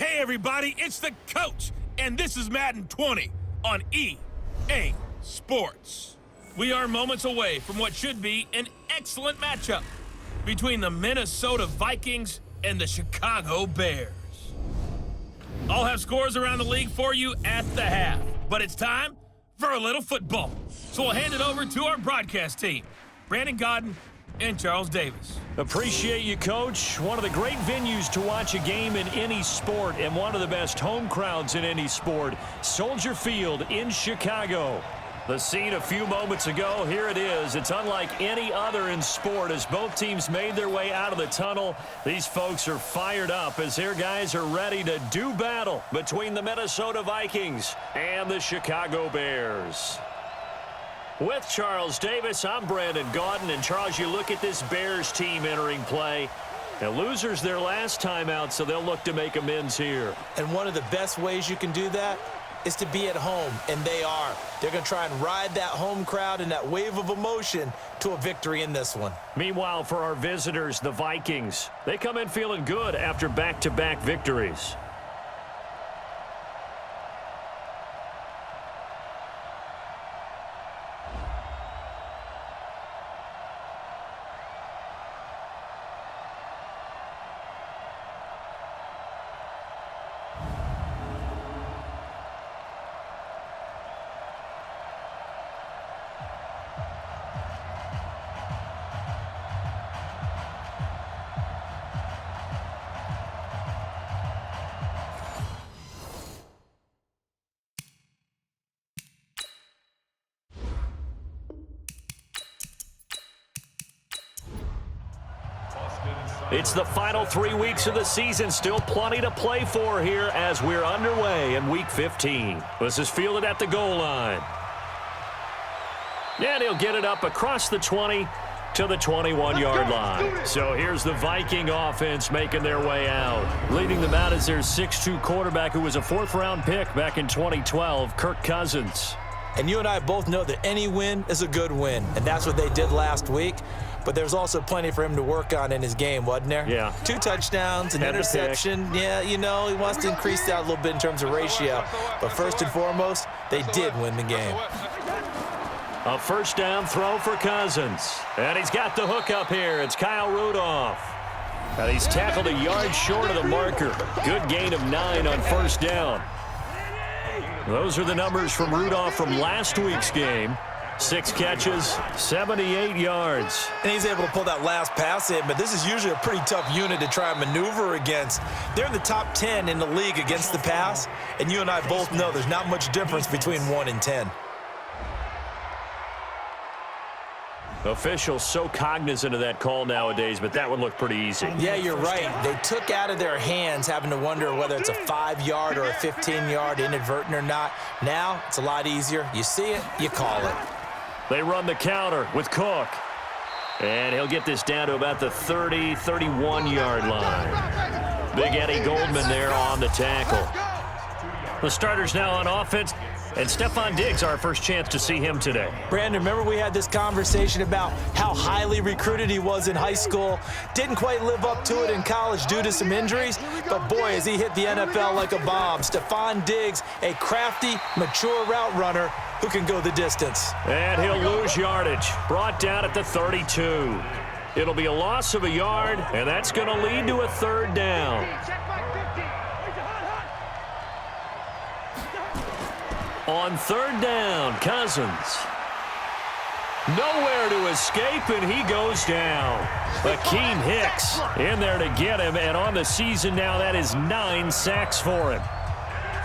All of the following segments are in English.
Hey everybody, it's the coach, and this is Madden 20 on EA Sports. We are moments away from what should be an excellent matchup between the Minnesota Vikings and the Chicago Bears. I'll have scores around the league for you at the half, but it's time for a little football. So we'll hand it over to our broadcast team, Brandon Godden and Charles Davis. Appreciate you, Coach. One of the great venues to watch a game in any sport and one of the best home crowds in any sport, Soldier Field in Chicago. The scene a few moments ago, here it is. It's unlike any other in sport as both teams made their way out of the tunnel. These folks are fired up as their guys are ready to do battle between the Minnesota Vikings and the Chicago Bears. With Charles Davis, I'm Brandon Godden. And Charles, you look at this Bears team entering play. Now, losers their last time out, so they'll look to make amends here. And one of the best ways you can do that is to be at home, and they are. They're going to try and ride that home crowd and that wave of emotion to a victory in this one. Meanwhile, for our visitors, the Vikings, they come in feeling good after back-to-back victories. It's the final 3 weeks of the season. Still plenty to play for here as we're underway in Week 15. This is fielded at the goal line. And he'll get it up across the 20 to the 21-yard line. So here's the Viking offense making their way out. Leading them out is their 6'2 quarterback who was a fourth-round pick back in 2012, Kirk Cousins. And you and I both know that any win is a good win, and that's what they did last week. But there's also plenty for him to work on in his game, wasn't there? Yeah. 2 touchdowns, an interception. Yeah, you know, he wants to increase that a little bit in terms of ratio. But first and foremost, they did win the game. A first down throw for Cousins. And he's got the hook up here. It's Kyle Rudolph. And he's tackled a yard short of the marker. Good gain of 9 on first down. Those are the numbers from Rudolph from last week's game. 6 catches, 78 yards. And he's able to pull that last pass in, but this is usually a pretty tough unit to try and maneuver against. They're in the top 10 in the league against the pass, and you and I both know there's not much difference between 1 and 10. Officials so cognizant of that call nowadays, but that one looked pretty easy. Yeah, you're right. They took out of their hands having to wonder whether it's a 5-yard or a 15-yard inadvertent or not. Now, it's a lot easier. You see it, you call it. They run the counter with Cook. And he'll get this down to about the 30, 31-yard line. Big Eddie Goldman there on the tackle. The starters now on offense. And Stephon Diggs, our first chance to see him today. Brandon, remember we had this conversation about how highly recruited he was in high school. Didn't quite live up to it in college due to some injuries. But, boy, has he hit the NFL like a bomb. Stephon Diggs, a crafty, mature route runner who can go the distance. And he'll lose yardage. Brought down at the 32. It'll be a loss of a yard, and that's going to lead to a third down. On third down, Cousins. Nowhere to escape, and he goes down. Akeem Hicks in there to get him, and on the season now, that is 9 sacks for him.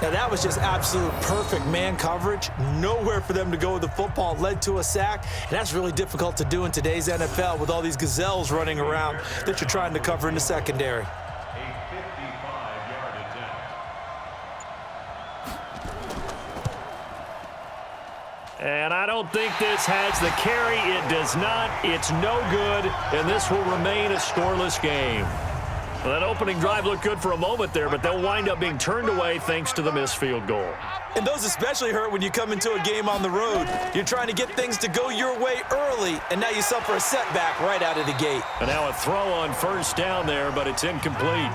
Now, that was just absolute perfect man coverage. Nowhere for them to go with the football. Led to a sack, and that's really difficult to do in today's NFL with all these gazelles running around that you're trying to cover in the secondary. And I don't think this has the carry. It does not. It's no good, and this will remain a scoreless game. Well, that opening drive looked good for a moment there, but they'll wind up being turned away thanks to the missed field goal. And those especially hurt when you come into a game on the road. You're trying to get things to go your way early, and now you suffer a setback right out of the gate. And now a throw on first down there, but it's incomplete.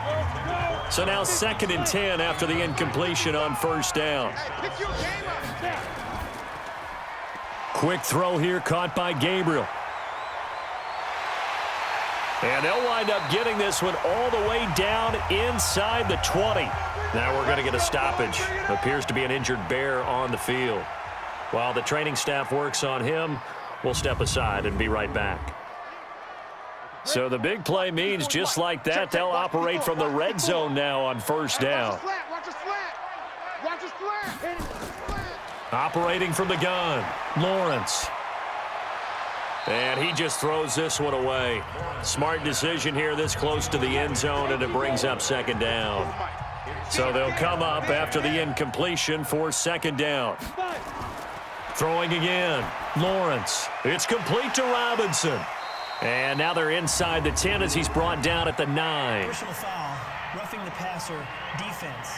So now 2nd and 10 after the incompletion on 1st down. Quick throw here caught by Gabriel. And they'll wind up getting this one all the way down inside the 20. Now we're going to get a stoppage. Appears to be an injured Bear on the field. While the training staff works on him, we'll step aside and be right back. So the big play means just like that, they'll operate from the red zone now on 1st down. Operating from the gun, Lawrence. And he just throws this one away. Smart decision here this close to the end zone, and it brings up 2nd down. So they'll come up after the incompletion for 2nd down. Throwing again, Lawrence. It's complete to Robinson. And now they're inside the 10 as he's brought down at the 9. Personal foul, roughing the passer, defense.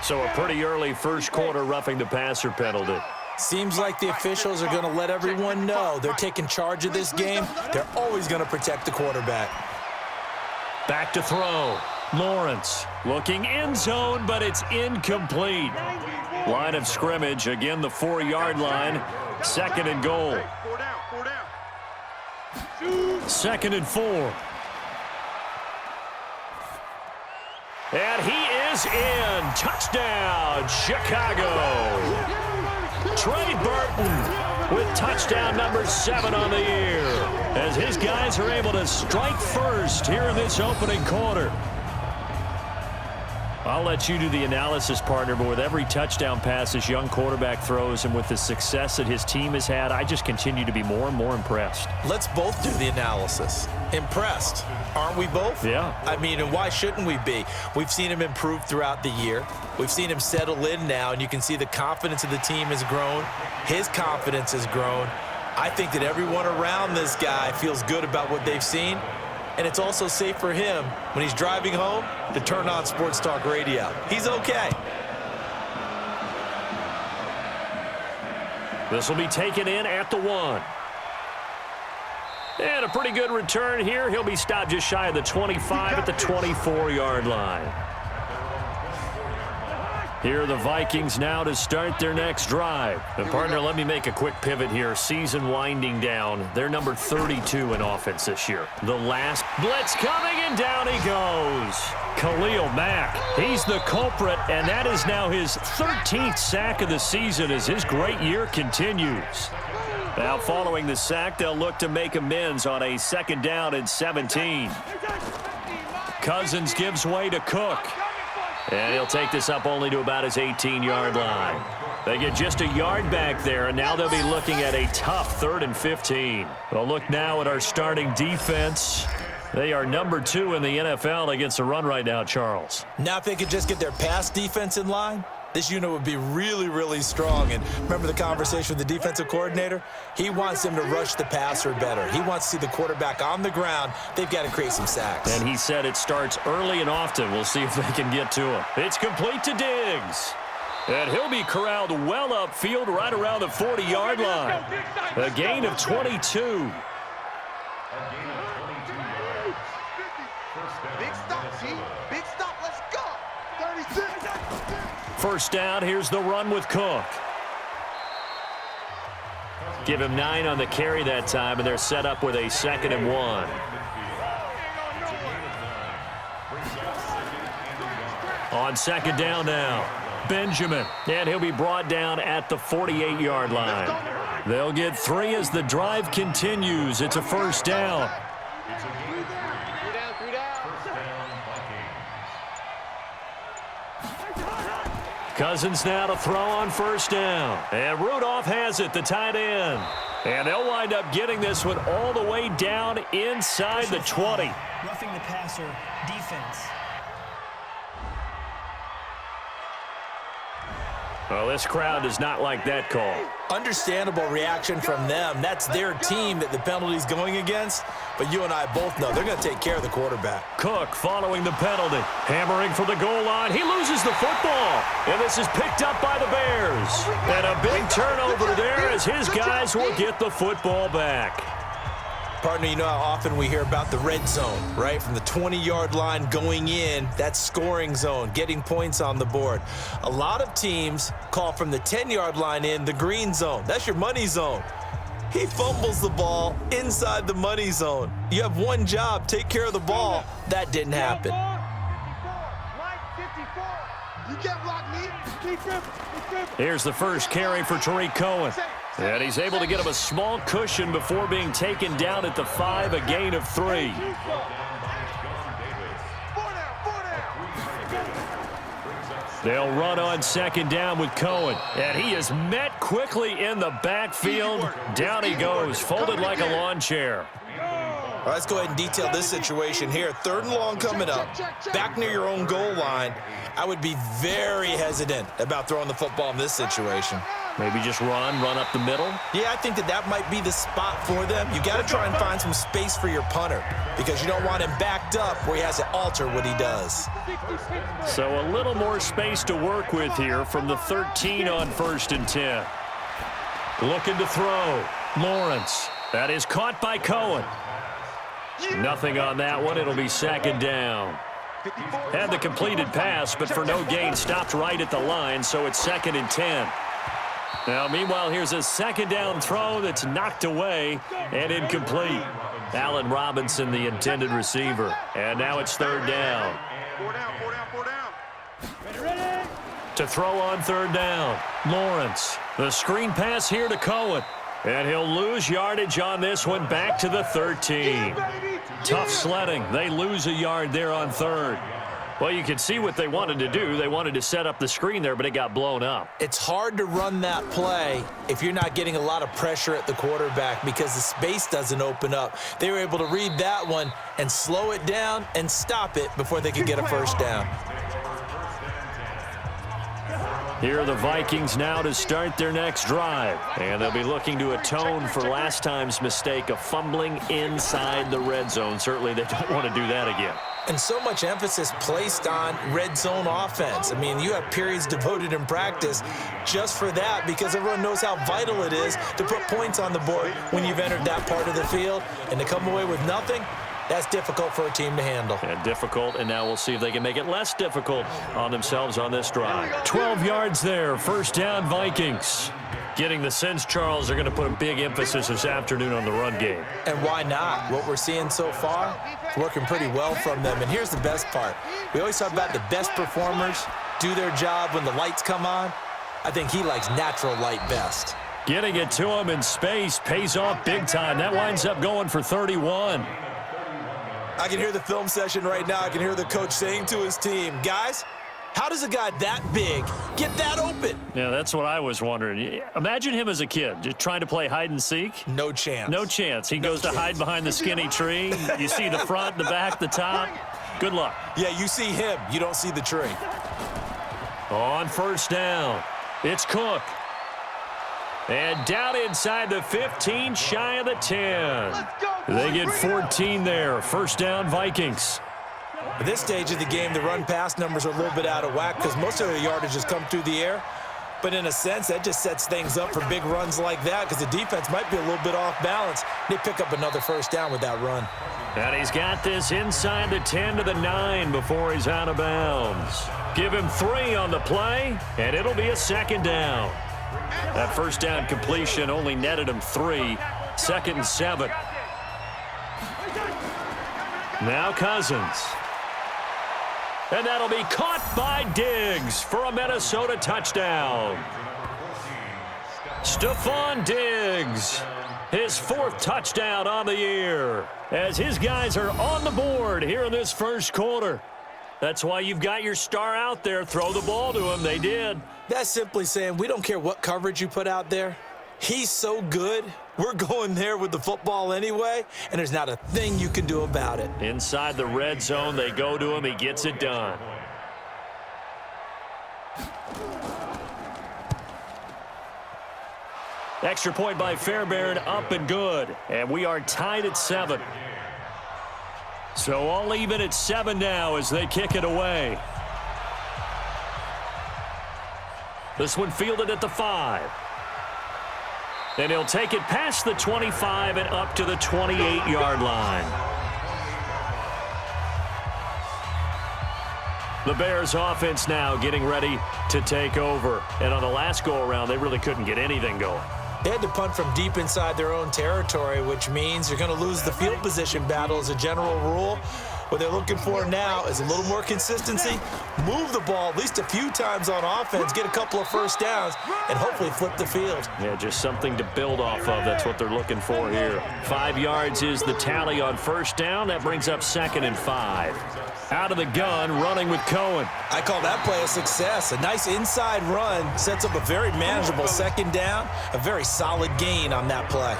So a pretty early first quarter roughing the passer penalty. Seems like the officials are going to let everyone know they're taking charge of this game. They're always going to protect the quarterback. Back to throw. Lawrence looking end zone, but it's incomplete. Line of scrimmage, again the 4-yard line. 2nd and goal. 2nd and 4. And he is in. Touchdown, Chicago. Trey Burton with touchdown number 7 on the year, as his guys are able to strike first here in this opening quarter. I'll let you do the analysis, partner, but with every touchdown pass this young quarterback throws and with the success that his team has had, I just continue to be more and more impressed. Let's both do the analysis. Impressed. Aren't we both? Yeah. I mean, and why shouldn't we be? We've seen him improve throughout the year. We've seen him settle in now, and you can see the confidence of the team has grown. His confidence has grown. I think that everyone around this guy feels good about what they've seen. And it's also safe for him when he's driving home to turn on Sports Talk Radio. He's okay. This will be taken in at the 1. And a pretty good return here. He'll be stopped just shy of the 25 at the 24-yard line. Here are the Vikings now to start their next drive. And partner, let me make a quick pivot here. Season winding down. They're number 32 in offense this year. The last blitz coming, and down he goes. Khalil Mack, he's the culprit, and that is now his 13th sack of the season as his great year continues. Now following the sack, they'll look to make amends on a 2nd down and 17. Cousins gives way to Cook. And he'll take this up only to about his 18-yard line. They get just a yard back there, and now they'll be looking at a tough 3rd and 15. We'll look now at our starting defense. They are number 2 in the NFL against the run right now, Charles. Now if they could just get their pass defense in line, this unit would be really, really strong. And remember the conversation with the defensive coordinator? He wants them to rush the passer better. He wants to see the quarterback on the ground. They've got to create some sacks. And he said it starts early and often. We'll see if they can get to him. It's complete to Diggs. And he'll be corralled well upfield right around the 40-yard line. A gain of 22. Big stop, G. Big stop. Let's go. 36. First down, here's the run with Cook. Give him 9 on the carry that time, and they're set up with a 2nd and 1. On 2nd down now, Benjamin. And he'll be brought down at the 48-yard line. They'll get 3 as the drive continues. It's a 1st down. Cousins now to throw on 1st down. And Rudolph has it, the tight end. And they'll wind up getting this one all the way down inside the 20. Roughing the passer, defense. Well, this crowd does not like that call. Understandable reaction from them. That's their team that the penalty's going against. But you and I both know they're going to take care of the quarterback. Cook following the penalty. Hammering for the goal line. He loses the football. And this is picked up by the Bears. And a big turnover there as his guys will get the football back. Partner, you know how often we hear about the red zone, right? From the 20-yard line going in, that's scoring zone, getting points on the board. A lot of teams call from the 10-yard line in the green zone. That's your money zone. He fumbles the ball inside the money zone. You have one job, take care of the ball. That didn't happen. You can't block me. Here's the first carry for Tariq Cohen. And he's able to get him a small cushion before being taken down at the 5, a gain of 3. They'll run on second down with Cohen. And he is met quickly in the backfield. Down he goes, folded like a lawn chair. All right, let's go ahead and detail this situation here. 3rd and long coming up, back near your own goal line. I would be very hesitant about throwing the football in this situation. Maybe just run up the middle? Yeah, I think that might be the spot for them. You got to try and find some space for your punter because you don't want him backed up where he has to alter what he does. So a little more space to work with here from the 13 on 1st and 10. Looking to throw. Lawrence. That is caught by Cohen. Nothing on that one. It'll be 2nd down. Had the completed pass, but for no gain, stopped right at the line, so it's 2nd and 10. Now, meanwhile, here's a 2nd down throw that's knocked away and incomplete. Allen Robinson, the intended receiver. And now it's 3rd down. 4 down. To throw on 3rd down, Lawrence. The screen pass here to Cohen. And he'll lose yardage on this one back to the 13. Tough sledding. They lose a yard there on 3rd. Well, you can see what they wanted to do. They wanted to set up the screen there, but it got blown up. It's hard to run that play if you're not getting a lot of pressure at the quarterback because the space doesn't open up. They were able to read that one and slow it down and stop it before they could get a 1st down. Here are the Vikings now to start their next drive. And they'll be looking to atone for last time's mistake of fumbling inside the red zone. Certainly they don't want to do that again. And so much emphasis placed on red zone offense. I mean, you have periods devoted in practice just for that because everyone knows how vital it is to put points on the board when you've entered that part of the field. And to come away with nothing, that's difficult for a team to handle. Yeah, difficult, and now we'll see if they can make it less difficult on themselves on this drive. 12 yards there, 1st down Vikings. Getting the sense, Charles, they're going to put a big emphasis this afternoon on the run game. And why not? What we're seeing so far, it's working pretty well from them. And here's the best part. We always talk about the best performers do their job when the lights come on. I think he likes natural light best. Getting it to him in space pays off big time. That winds up going for 31. I can hear the film session right now. I can hear the coach saying to his team, guys, how does a guy that big get that open? Yeah, that's what I was wondering. Imagine him as a kid, just trying to play hide and seek. No chance. No chance. He goes to hide behind the skinny tree. You see the front, the back, the top. Good luck. Yeah, you see him. You don't see the tree. On 1st down, it's Cook. And down inside the 15, shy of the 10. They get 14 there. 1st down, Vikings. At this stage of the game, the run-pass numbers are a little bit out of whack because most of the yardage has come through the air. But in a sense, that just sets things up for big runs like that because the defense might be a little bit off balance. They pick up another 1st down with that run. And he's got this inside the 10 to the 9 before he's out of bounds. Give him 3 on the play, and it'll be a 2nd down. That 1st down completion only netted him 3. 2nd and 7. Now Cousins. And that'll be caught by Diggs for a Minnesota touchdown. Stephon Diggs, his 4th touchdown on the year, as his guys are on the board here in this 1st quarter. That's why you've got your star out there. Throw the ball to him. They did. That's simply saying we don't care what coverage you put out there. He's so good. We're going there with the football anyway, and there's not a thing you can do about it. Inside the red zone, they go to him. He gets it done. Extra point by Fairbairn, up and good. And we are tied at 7. So all even at 7 now as they kick it away. This one fielded at the 5. And he'll take it past the 25 and up to the 28-yard line. The Bears offense now getting ready to take over. And on the last go-around, they really couldn't get anything going. They had to punt from deep inside their own territory, which means you're going to lose the field position battle as a general rule. What they're looking for now is a little more consistency, move the ball at least a few times on offense, get a couple of first downs, and hopefully flip the field. Yeah, just something to build off of. That's what they're looking for here. 5 yards is the tally on first down. That brings up 2nd and 5. Out of the gun, running with Cohen. I call that play a success. A nice inside run sets up a very manageable 2nd down, a very solid gain on that play.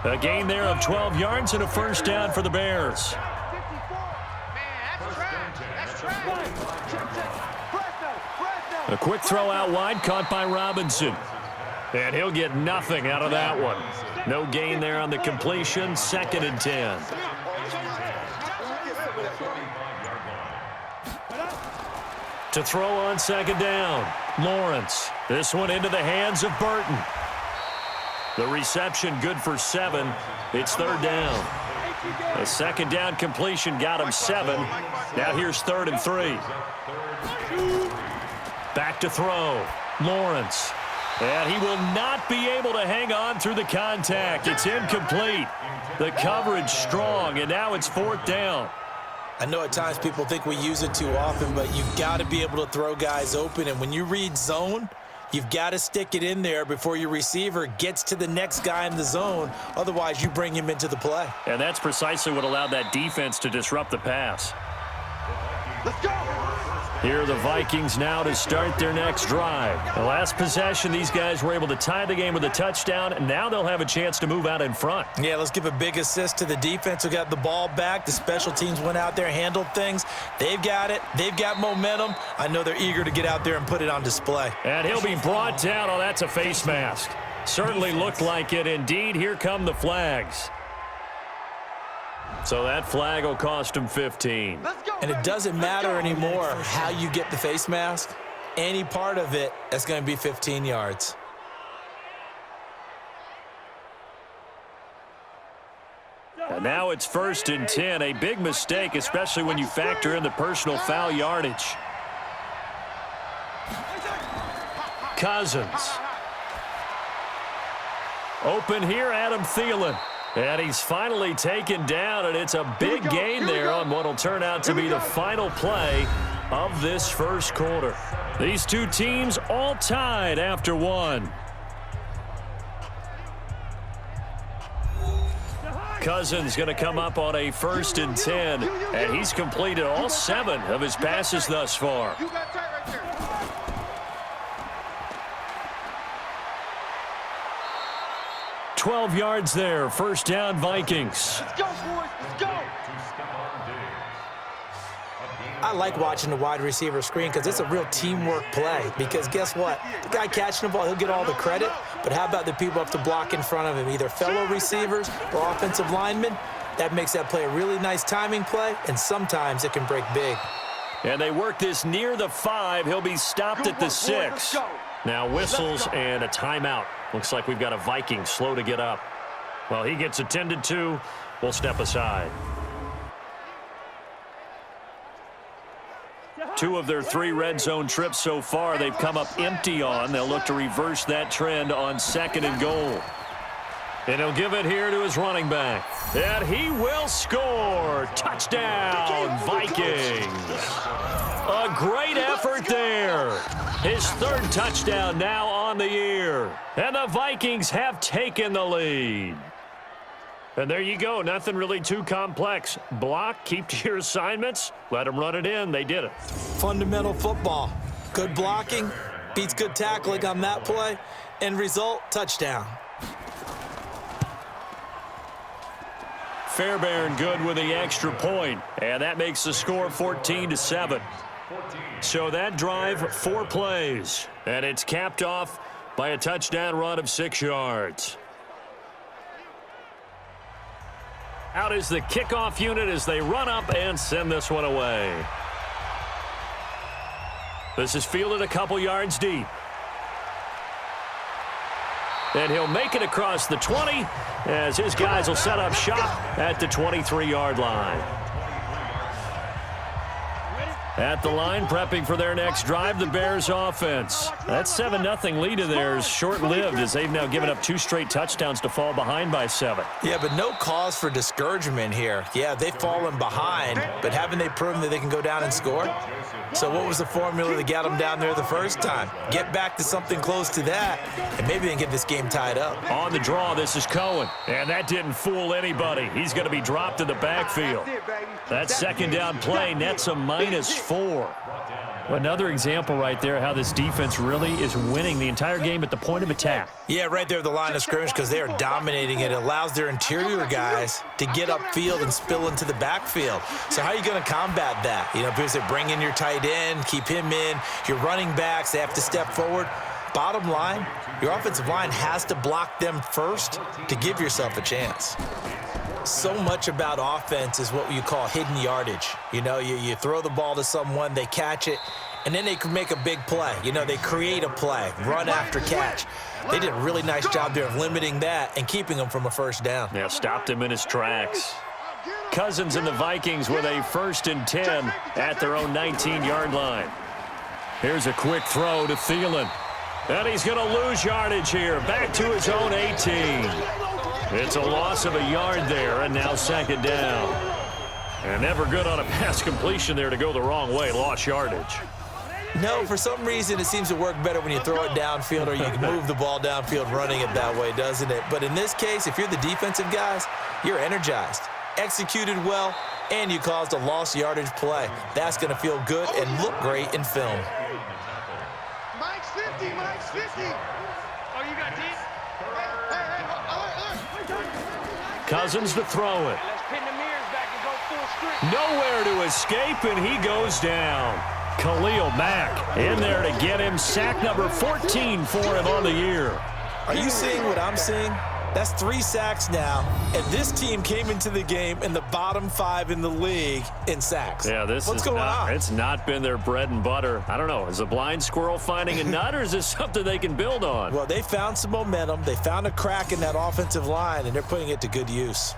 A gain there of 12 yards and a first down for the Bears. A quick throw out wide, caught by Robinson. And he'll get nothing out of that one. No gain there on the completion, 2nd and 10. To throw on 2nd down, Lawrence. This one into the hands of Burton. The reception good for 7. It's 3rd down. A 2nd down completion got him 7. Now here's 3rd and 3. Back to throw. Lawrence. And he will not be able to hang on through the contact. It's incomplete. The coverage strong, and now it's 4th down. I know at times people think we use it too often, but you've got to be able to throw guys open. And when you read zone, you've got to stick it in there before your receiver gets to the next guy in the zone. Otherwise, you bring him into the play. And that's precisely what allowed that defense to disrupt the pass. Let's go! Here are the Vikings now to start their next drive. The last possession, these guys were able to tie the game with a touchdown, and now they'll have a chance to move out in front. Yeah, let's give a big assist to the defense who got the ball back. The special teams went out there, handled things. They've got it. They've got momentum. I know they're eager to get out there and put it on display. And he'll be brought down. Oh, that's a face mask. Certainly looked like it. Indeed, here come the flags. So that flag will cost him 15. And it doesn't matter anymore how you get the face mask. Any part of it, that's going to be 15 yards. And now it's 1st and 10. A big mistake, especially when you factor in the personal foul yardage. Cousins. Open here, Adam Thielen. And he's finally taken down, and it's a big gain there on what will turn out to be the final play of this first quarter. These two teams all tied after 1. Cousins going to come up on a 1st and 10, and he's completed all 7 of his passes thus far. 12 yards there. 1st down, Vikings. Let's go, boys. Let's go. I like watching the wide receiver screen because it's a real teamwork play. Because guess what? The guy catching the ball, he'll get all the credit. But how about the people up to block in front of him, either fellow receivers or offensive linemen? That makes that play a really nice timing play, and sometimes it can break big. And they work this near the 5. He'll be stopped at the 6. Now whistles and a timeout. Looks like we've got a Viking slow to get up. Well, he gets attended to. We'll step aside. 2 of their 3 red zone trips so far, they've come up empty on. They'll look to reverse that trend on 2nd and goal. And he'll give it here to his running back. And he will score. Touchdown, Vikings. A great effort there. His 3rd touchdown now on the year. And the Vikings have taken the lead. And there you go. Nothing really too complex. Block, keep to your assignments, let them run it in. They did it. Fundamental football. Good blocking beats good tackling on that play. End result, touchdown. Fairbairn good with the extra point, and that makes the score 14-7. So that drive, 4 plays, and it's capped off by a touchdown run of 6 yards. Out is the kickoff unit as they run up and send this one away. This is fielded a couple yards deep. And he'll make it across the 20 as his guys will set up shop at the 23-yard line. At the line, prepping for their next drive, the Bears offense. That 7-0 lead of theirs short-lived as they've now given up 2 straight touchdowns to fall behind by 7. Yeah, but no cause for discouragement here. Yeah, they've fallen behind, but haven't they proven that they can go down and score? So what was the formula that got them down there the first time? Get back to something close to that, and maybe they can get this game tied up. On the draw, this is Cohen. And that didn't fool anybody. He's going to be dropped in the backfield. That second down play nets a -4. Another example right there how this defense really is winning the entire game at the point of attack. Yeah, right there at the line of scrimmage because they are dominating it. It allows their interior guys to get upfield and spill into the backfield. So how are you going to combat that? You know, because they bring in your tight end, keep him in. Your running backs, they have to step forward. Bottom line, your offensive line has to block them first to give yourself a chance. So much about offense is what you call hidden yardage. You know, you throw the ball to someone, they catch it, and then they can make a big play. You know, they create a play, run after catch. They did a really nice job there of limiting that and keeping them from a first down. Yeah, stopped him in his tracks. Cousins and the Vikings with a 1st and 10 at their own 19-yard line. Here's a quick throw to Thielen. And he's going to lose yardage here, back to his own 18. It's a loss of a yard there, and now 2nd down. And never good on a pass completion there to go the wrong way, lost yardage. No, for some reason it seems to work better when you throw it downfield or you can move the ball downfield running it that way, doesn't it? But in this case, if you're the defensive guys, you're energized, executed well, and you caused a lost yardage play. That's going to feel good and look great in film. Mike's 50, Mike's 50. Oh, you got this? Cousins to throw it. Nowhere to escape, and he goes down. Khalil Mack in there to get him. Sack number 14 for him on the year. Are you seeing what I'm seeing? That's 3 sacks now, and this team came into the game in the bottom 5 in the league in sacks. Yeah, what's going on? It's not been their bread and butter. I don't know. Is a blind squirrel finding a nut, or is this something they can build on? Well, they found some momentum. They found a crack in that offensive line, and they're putting it to good use.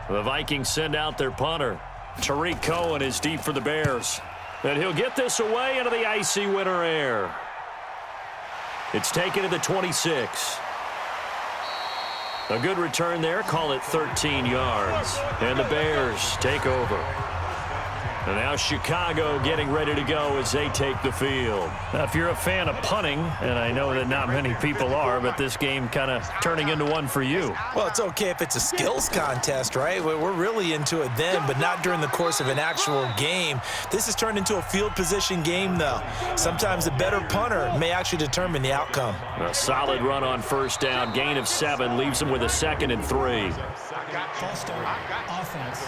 The Vikings send out their punter. Tariq Cohen is deep for the Bears. And he'll get this away into the icy winter air. It's taken to the 26. A good return there, call it 13 yards. And the Bears take over. And now Chicago getting ready to go as they take the field. Now, if you're a fan of punting, and I know that not many people are, but this game kind of turning into one for you. Well, it's okay if it's a skills contest, right? We're really into it then, but not during the course of an actual game. This has turned into a field position game, though. Sometimes the better punter may actually determine the outcome. A solid run on 1st down, gain of 7, leaves them with a 2nd and 3. False start, offense.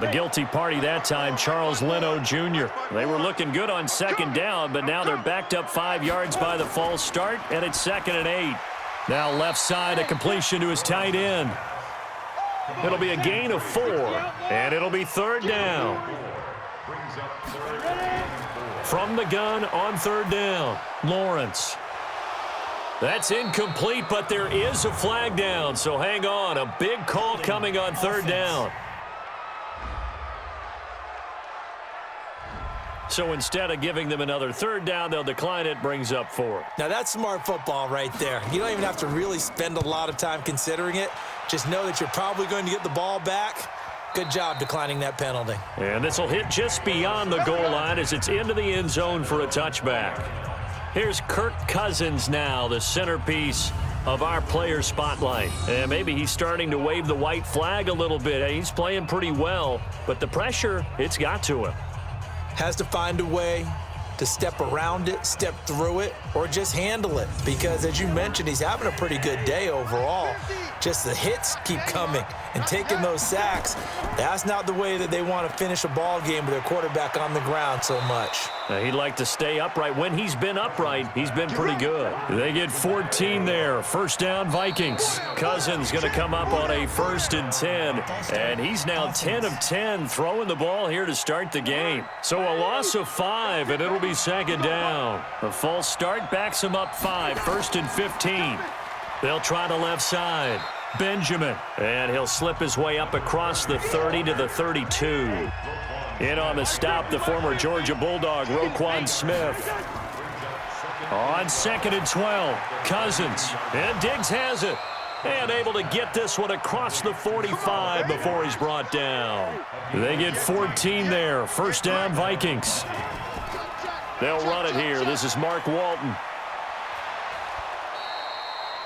The guilty party that time, Charles Leno Jr. They were looking good on 2nd down, but now they're backed up 5 yards by the false start, and it's 2nd and 8. Now left side, a completion to his tight end. It'll be a gain of 4, and it'll be 3rd down. From the gun on 3rd down, Lawrence. That's incomplete, but there is a flag down, so hang on. A big call coming on 3rd down. So instead of giving them another 3rd down, they'll decline it, brings up 4. Now that's smart football right there. You don't even have to really spend a lot of time considering it. Just know that you're probably going to get the ball back. Good job declining that penalty. And this will hit just beyond the goal line as it's into the end zone for a touchback. Here's Kirk Cousins now, the centerpiece of our player spotlight. And maybe he's starting to wave the white flag a little bit. He's playing pretty well, but the pressure, it's got to him. Has to find a way to step around it, step through it, or just handle it. Because as you mentioned, he's having a pretty good day overall. Just the hits keep coming and taking those sacks. That's not the way that they want to finish a ball game with their quarterback on the ground so much. He'd like to stay upright. When he's been upright, he's been pretty good. They get 14 there. 1st down, Vikings. Cousins going to come up on a 1st and 10. And he's now 10 of 10 throwing the ball here to start the game. So a loss of 5, and it'll be early second down. The false start backs him up 5, 1st and 15. They'll try the left side. Benjamin, and he'll slip his way up across the 30 to the 32. In on the stop, the former Georgia Bulldog, Roquan Smith. On 2nd and 12, Cousins, and Diggs has it. And able to get this one across the 45 before he's brought down. They get 14 there. First down, Vikings. They'll run it here. This is Mark Walton.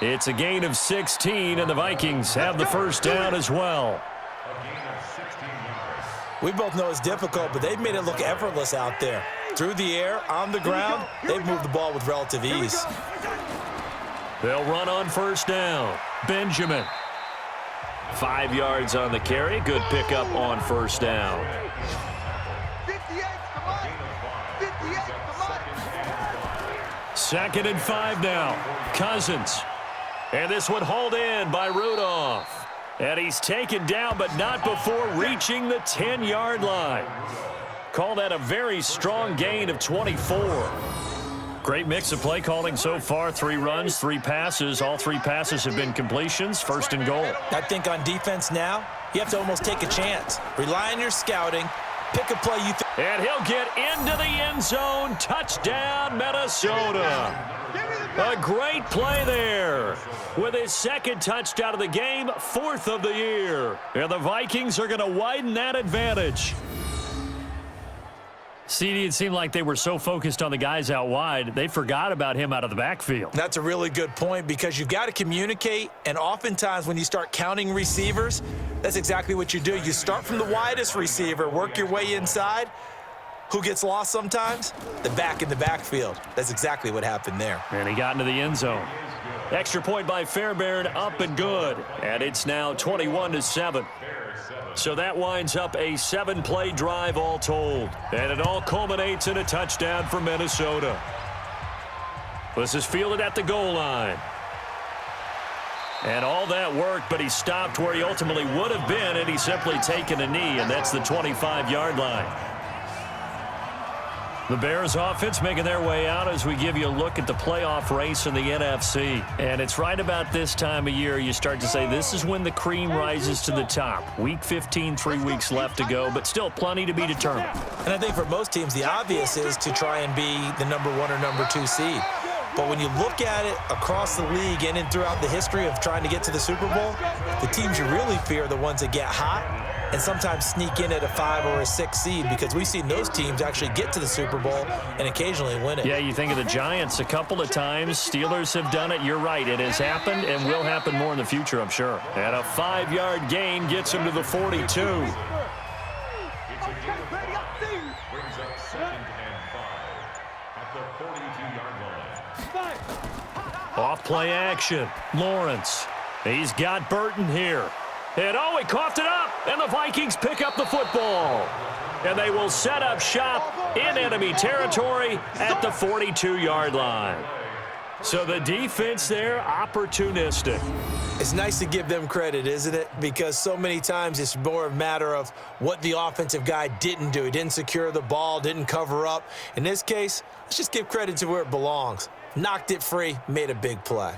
It's a gain of 16, and the Vikings have the first down as well. We both know it's difficult, but they've made it look effortless out there. Through the air, on the ground, they've moved the ball with relative ease. They'll run on first down. Benjamin. 5 yards on the carry. Good pickup on first down. 2nd and 5 now. Cousins. And this one hauled in by Rudolph. And he's taken down, but not before reaching the 10-yard line. Call that a very strong gain of 24. Great mix of play calling so far. 3 runs, 3 passes. All 3 passes have been completions. 1st and goal. I think on defense now, you have to almost take a chance. Rely on your scouting. Pick a play you think. And he'll get into the end zone. Touchdown, Minnesota. A great play there. With his 2nd touchdown of the game, 4th of the year. And the Vikings are going to widen that advantage. CD, it seemed like they were so focused on the guys out wide, they forgot about him out of the backfield. That's a really good point because you've got to communicate, and oftentimes when you start counting receivers, that's exactly what you do. You start from the widest receiver, work your way inside. Who gets lost sometimes? The back in the backfield. That's exactly what happened there. And he got into the end zone. Extra point by Fairbairn, up and good. And it's now 21-7. So that winds up a 7-play drive all told. And it all culminates in a touchdown for Minnesota. This is fielded at the goal line. And all that worked, but he stopped where he ultimately would have been, and he's simply taken a knee, and that's the 25-yard line. The Bears offense making their way out as we give you a look at the playoff race in the NFC. And it's right about this time of year you start to say this is when the cream rises to the top. Week 15, 3 weeks left to go, but still plenty to be determined. And I think for most teams, the obvious is to try and be the number 1 or number 2 seed. But when you look at it across the league and throughout the history of trying to get to the Super Bowl, the teams you really fear are the ones that get hot and sometimes sneak in at a 5 or a 6 seed, because we've seen those teams actually get to the Super Bowl and occasionally win it. Yeah, you think of the Giants a couple of times. Steelers have done it. You're right. It has happened and will happen more in the future, I'm sure. And a 5-yard gain gets him to the 42. Off play action. Lawrence. He's got Burton here. And oh, he coughed it up, and the Vikings pick up the football. And they will set up shop in enemy territory at the 42-yard line. So the defense there, opportunistic. It's nice to give them credit, isn't it? Because so many times it's more a matter of what the offensive guy didn't do. He didn't secure the ball, didn't cover up. In this case, let's just give credit to where it belongs. Knocked it free, made a big play.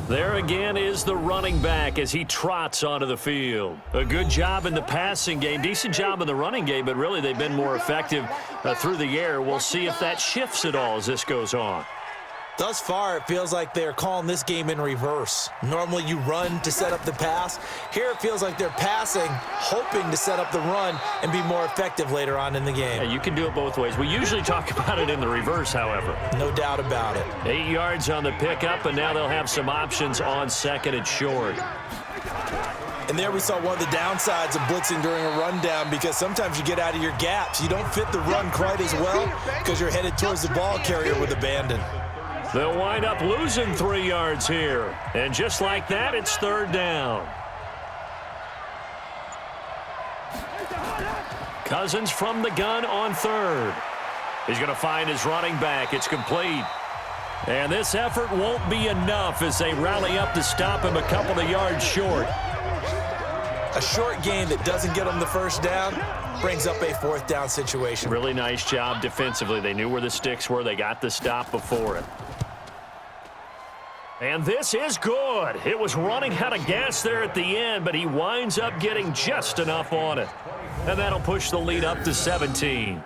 There again is the running back as he trots onto the field. A good job in the passing game, decent job in the running game, but really they've been more effective through the air. We'll see if that shifts at all as this goes on. Thus far, it feels like they're calling this game in reverse. Normally you run to set up the pass. Here it feels like they're passing, hoping to set up the run and be more effective later on in the game. Yeah, you can do it both ways. We usually talk about it in the reverse, however. No doubt about it. 8 yards on the pickup, and now they'll have some options on 2nd and short. And there we saw one of the downsides of blitzing during a rundown, because sometimes you get out of your gaps. You don't fit the run quite as well because you're headed towards the ball carrier with abandon. They'll wind up losing 3 yards here. And just like that, it's 3rd down. Cousins from the gun on 3rd. He's going to find his running back. It's complete. And this effort won't be enough as they rally up to stop him a couple of yards short. A short game that doesn't get them the first down brings up a fourth down situation. Really nice job defensively. They knew where the sticks were. They got the stop before it. And this is good. It was running out of gas there at the end, but he winds up getting just enough on it. And that'll push the lead up to 17.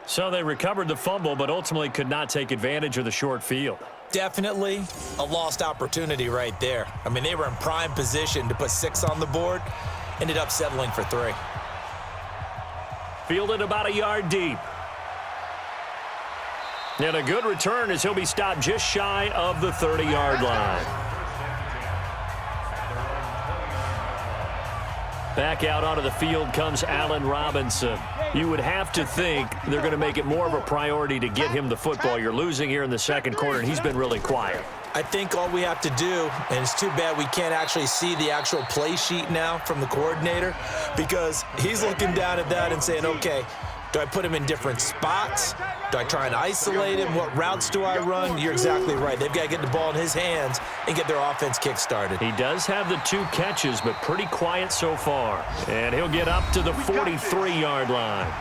So they recovered the fumble, but ultimately could not take advantage of the short field. Definitely a lost opportunity right there. I mean, they were in prime position to put 6 on the board, ended up settling for 3. Fielded about a yard deep. And a good return as he'll be stopped just shy of the 30-yard line. Back out onto the field comes Allen Robinson. You would have to think they're going to make it more of a priority to get him the football. You're losing here in the second quarter, and he's been really quiet. I think all we have to do, and it's too bad we can't actually see the actual play sheet now from the coordinator, because he's looking down at that and saying, okay, do I put him in different spots? Do I try and isolate him? What routes do I run? You're exactly right. They've got to get the ball in his hands and get their offense kick-started. He does have the 2 catches, but pretty quiet so far. And he'll get up to the 43-yard line.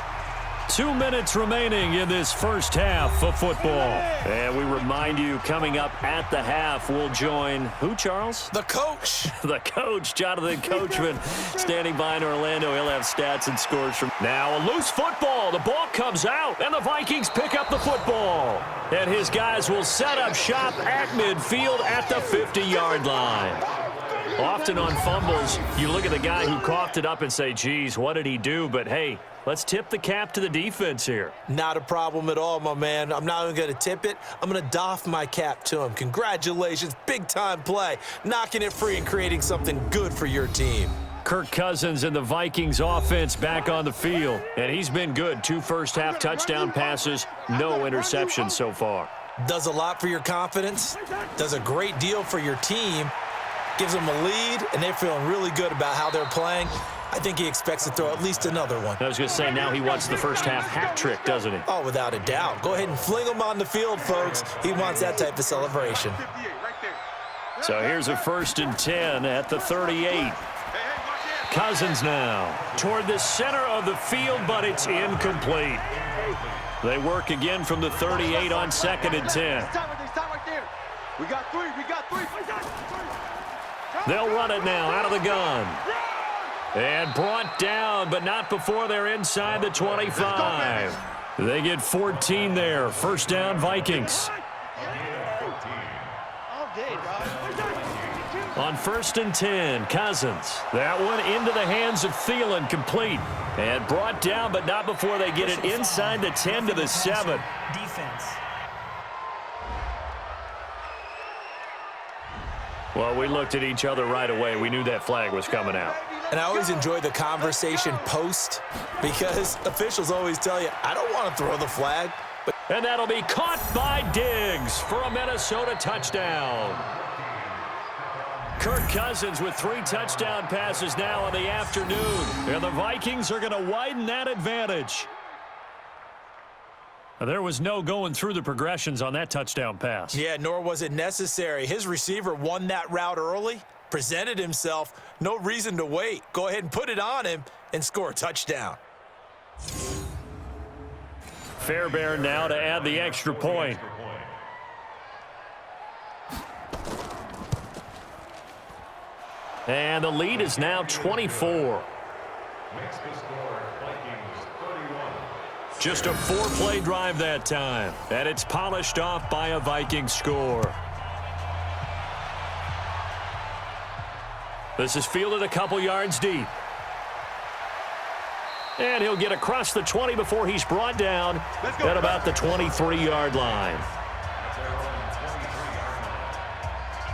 2 minutes remaining in this first half of football. And we remind you, coming up at the half, we'll join who, Charles? The coach. The coach, Jonathan Coachman, standing by in Orlando. He'll have stats and scores from. Now a loose football. The ball comes out, and the Vikings pick up the football. And his guys will set up shop at midfield at the 50-yard line. Often on fumbles, you look at the guy who coughed it up and say, geez, what did he do? But, hey, let's tip the cap to the defense here. Not a problem at all, my man. I'm not even going to tip it. I'm going to doff my cap to him. Congratulations. Big-time play. Knocking it free and creating something good for your team. Kirk Cousins and the Vikings offense back on the field. And he's been good. 2 first-half touchdown passes, no interceptions so far. Does a lot for your confidence. Does a great deal for your team. Gives them a lead, and they're feeling really good about how they're playing. I think he expects to throw at least another one. I was going to say, now he wants the first half hat trick, doesn't he? Oh, without a doubt. Go ahead and fling him on the field, folks. He wants that type of celebration. So here's a 1st and 10 at the 38. Cousins now toward the center of the field, but it's incomplete. They work again from the 38 on 2nd and 10. We got 3. They'll run it now out of the gun. And brought down, but not before they're inside the 25. They get 14 there. First down, Vikings. On 1st and 10, Cousins. That one into the hands of Thielen, complete. And brought down, but not before they get it inside the 10 to the 7. Defense. Well, we looked at each other right away. We knew that flag was coming out. And I always enjoy the conversation post, because officials always tell you, I don't want to throw the flag. But and that'll be caught by Diggs for a Minnesota touchdown. Kirk Cousins with 3 touchdown passes now in the afternoon. And the Vikings are going to widen that advantage. There was no going through the progressions on that touchdown pass. Yeah, nor was it necessary. His receiver won that route early, presented himself, no reason to wait. Go ahead and put it on him and score a touchdown. Fairbairn now to add the extra point. And the lead is now 24. Just a 4-play drive that time, and it's polished off by a Viking score. This is fielded a couple yards deep. And he'll get across the 20 before he's brought down at about the 23-yard line.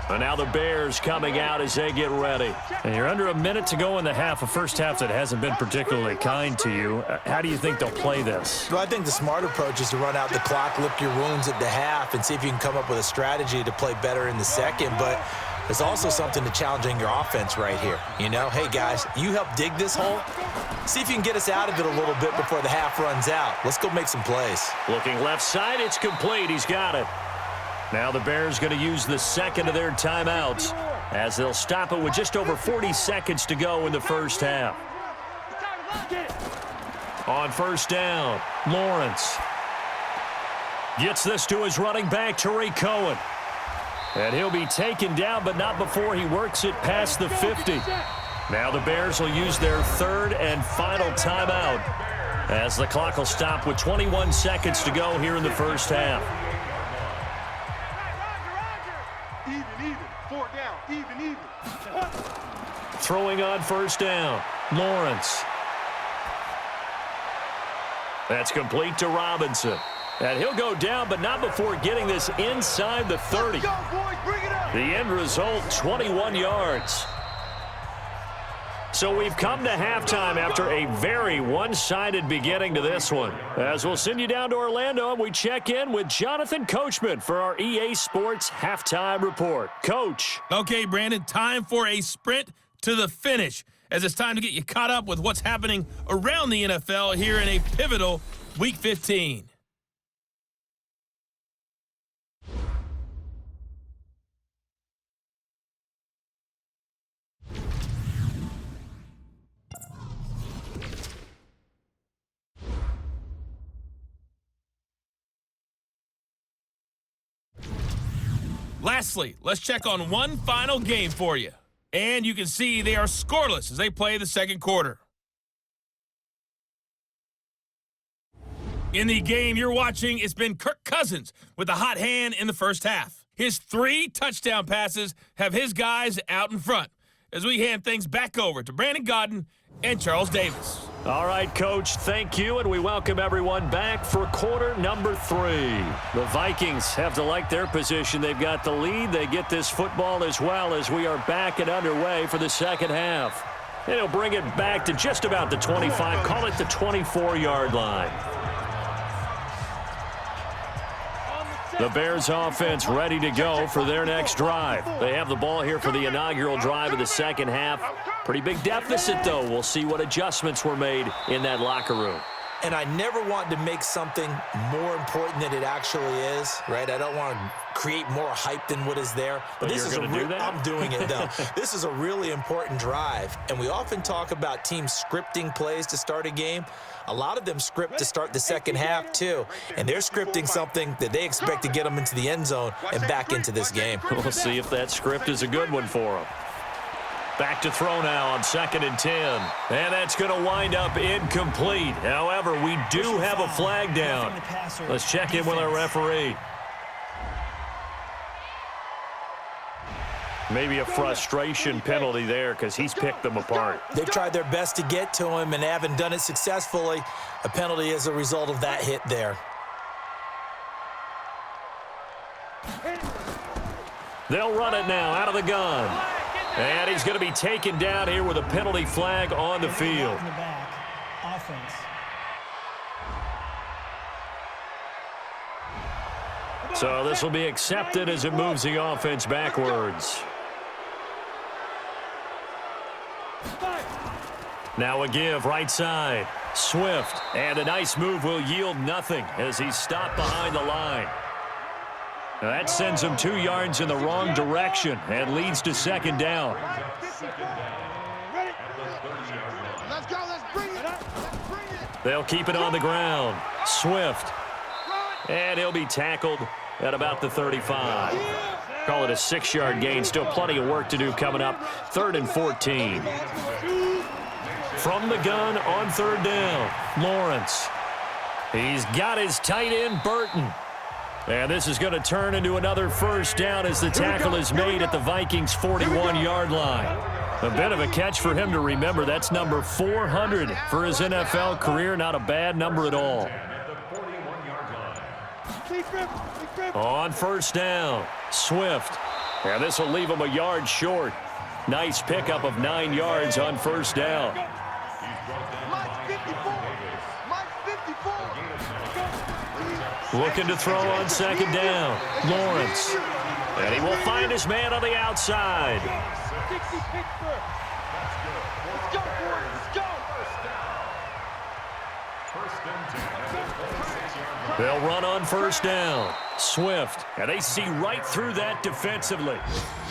And now the Bears coming out as they get ready. And you're under a minute to go in the half, a first half that hasn't been particularly kind to you. How do you think they'll play this? Well, I think the smart approach is to run out the clock, lick your wounds at the half, and see if you can come up with a strategy to play better in the second. But there's also something to challenging your offense right here. You know, hey, guys, you help dig this hole. See if you can get us out of it a little bit before the half runs out. Let's go make some plays. Looking left side, it's complete. He's got it. Now the Bears going to use the second of their timeouts. as they'll stop it with just over 40 seconds to go in the first half. On first down, Lawrence gets this to his running back, Tariq Cohen. And he'll be taken down, but not before he works it past the 50. Now the Bears will use their third and final timeout as the clock will stop with 21 seconds to go here in the first half. Even. 4 down. Even. Throwing on first down, Lawrence. That's complete to Robinson. And he'll go down, but not before getting this inside the 30. Go, boys, bring it up. The end result, 21 yards. So we've come to halftime after a very one-sided beginning to this one. As we'll send you down to Orlando, and we check in with Jonathan Coachman for our EA Sports Halftime Report. Coach. Okay, Brandon, time for a sprint to the finish, as it's time to get you caught up with what's happening around the NFL here in a pivotal Week 15. Lastly, let's check on one final game for you. And you can see they are scoreless as they play the second quarter. In the game you're watching, it's been Kirk Cousins with a hot hand in the first half. His 3 touchdown passes have his guys out in front as we hand things back over to Brandon Godden and Charles Davis. All right, Coach, thank you, and we welcome everyone back for quarter number 3. The Vikings have to like their position. They've got the lead. They get this football as well as we are back and underway for the second half. And he'll bring it back to just about the 25, call it the 24-yard line. The Bears offense ready to go for their next drive. They have the ball here for the inaugural drive of the second half. Pretty big deficit, though. We'll see what adjustments were made in that locker room. And I never want to make something more important than it actually is, right? I don't want to create more hype than what is there. But this is you're going to do that? I'm doing it, though. This is a really important drive. And we often talk about teams scripting plays to start a game. A lot of them script to start the second half, too. And they're scripting something that they expect to get them into the end zone and back into this game. We'll see if that script is a good one for them. Back to throw now on 2nd and 10. And that's going to wind up incomplete. However, we do have a flag down. Let's check in with our referee. Maybe a frustration penalty there because he's picked them apart. They've tried their best to get to him and haven't done it successfully. A penalty as a result of that hit there. They'll run it now out of the gun. And he's going to be taken down here with a penalty flag on the field. Offense. So this will be accepted as it moves the offense backwards. Now a give right side. Swift. And a nice move will yield nothing as he's stopped behind the line. Now that sends him 2 yards in the wrong direction and leads to second down. Let's go, let's bring it. They'll keep it on the ground. Swift. And he'll be tackled at about the 35. Call it a 6-yard gain. Still plenty of work to do coming up. 3rd and 14. From the gun on 3rd down, Lawrence. He's got his tight end, Burton. And this is going to turn into another first down as the tackle is made at the Vikings' 41-yard line. A bit of a catch for him to remember. That's number 400 for his NFL career. Not a bad number at all. On first down, Swift. And this will leave him a yard short. Nice pickup of 9 yards on first down. Looking to throw on 2nd down, Lawrence. And he will find his man on the outside. Let's go, boys, let's go. They'll run on first down. Swift, and they see right through that defensively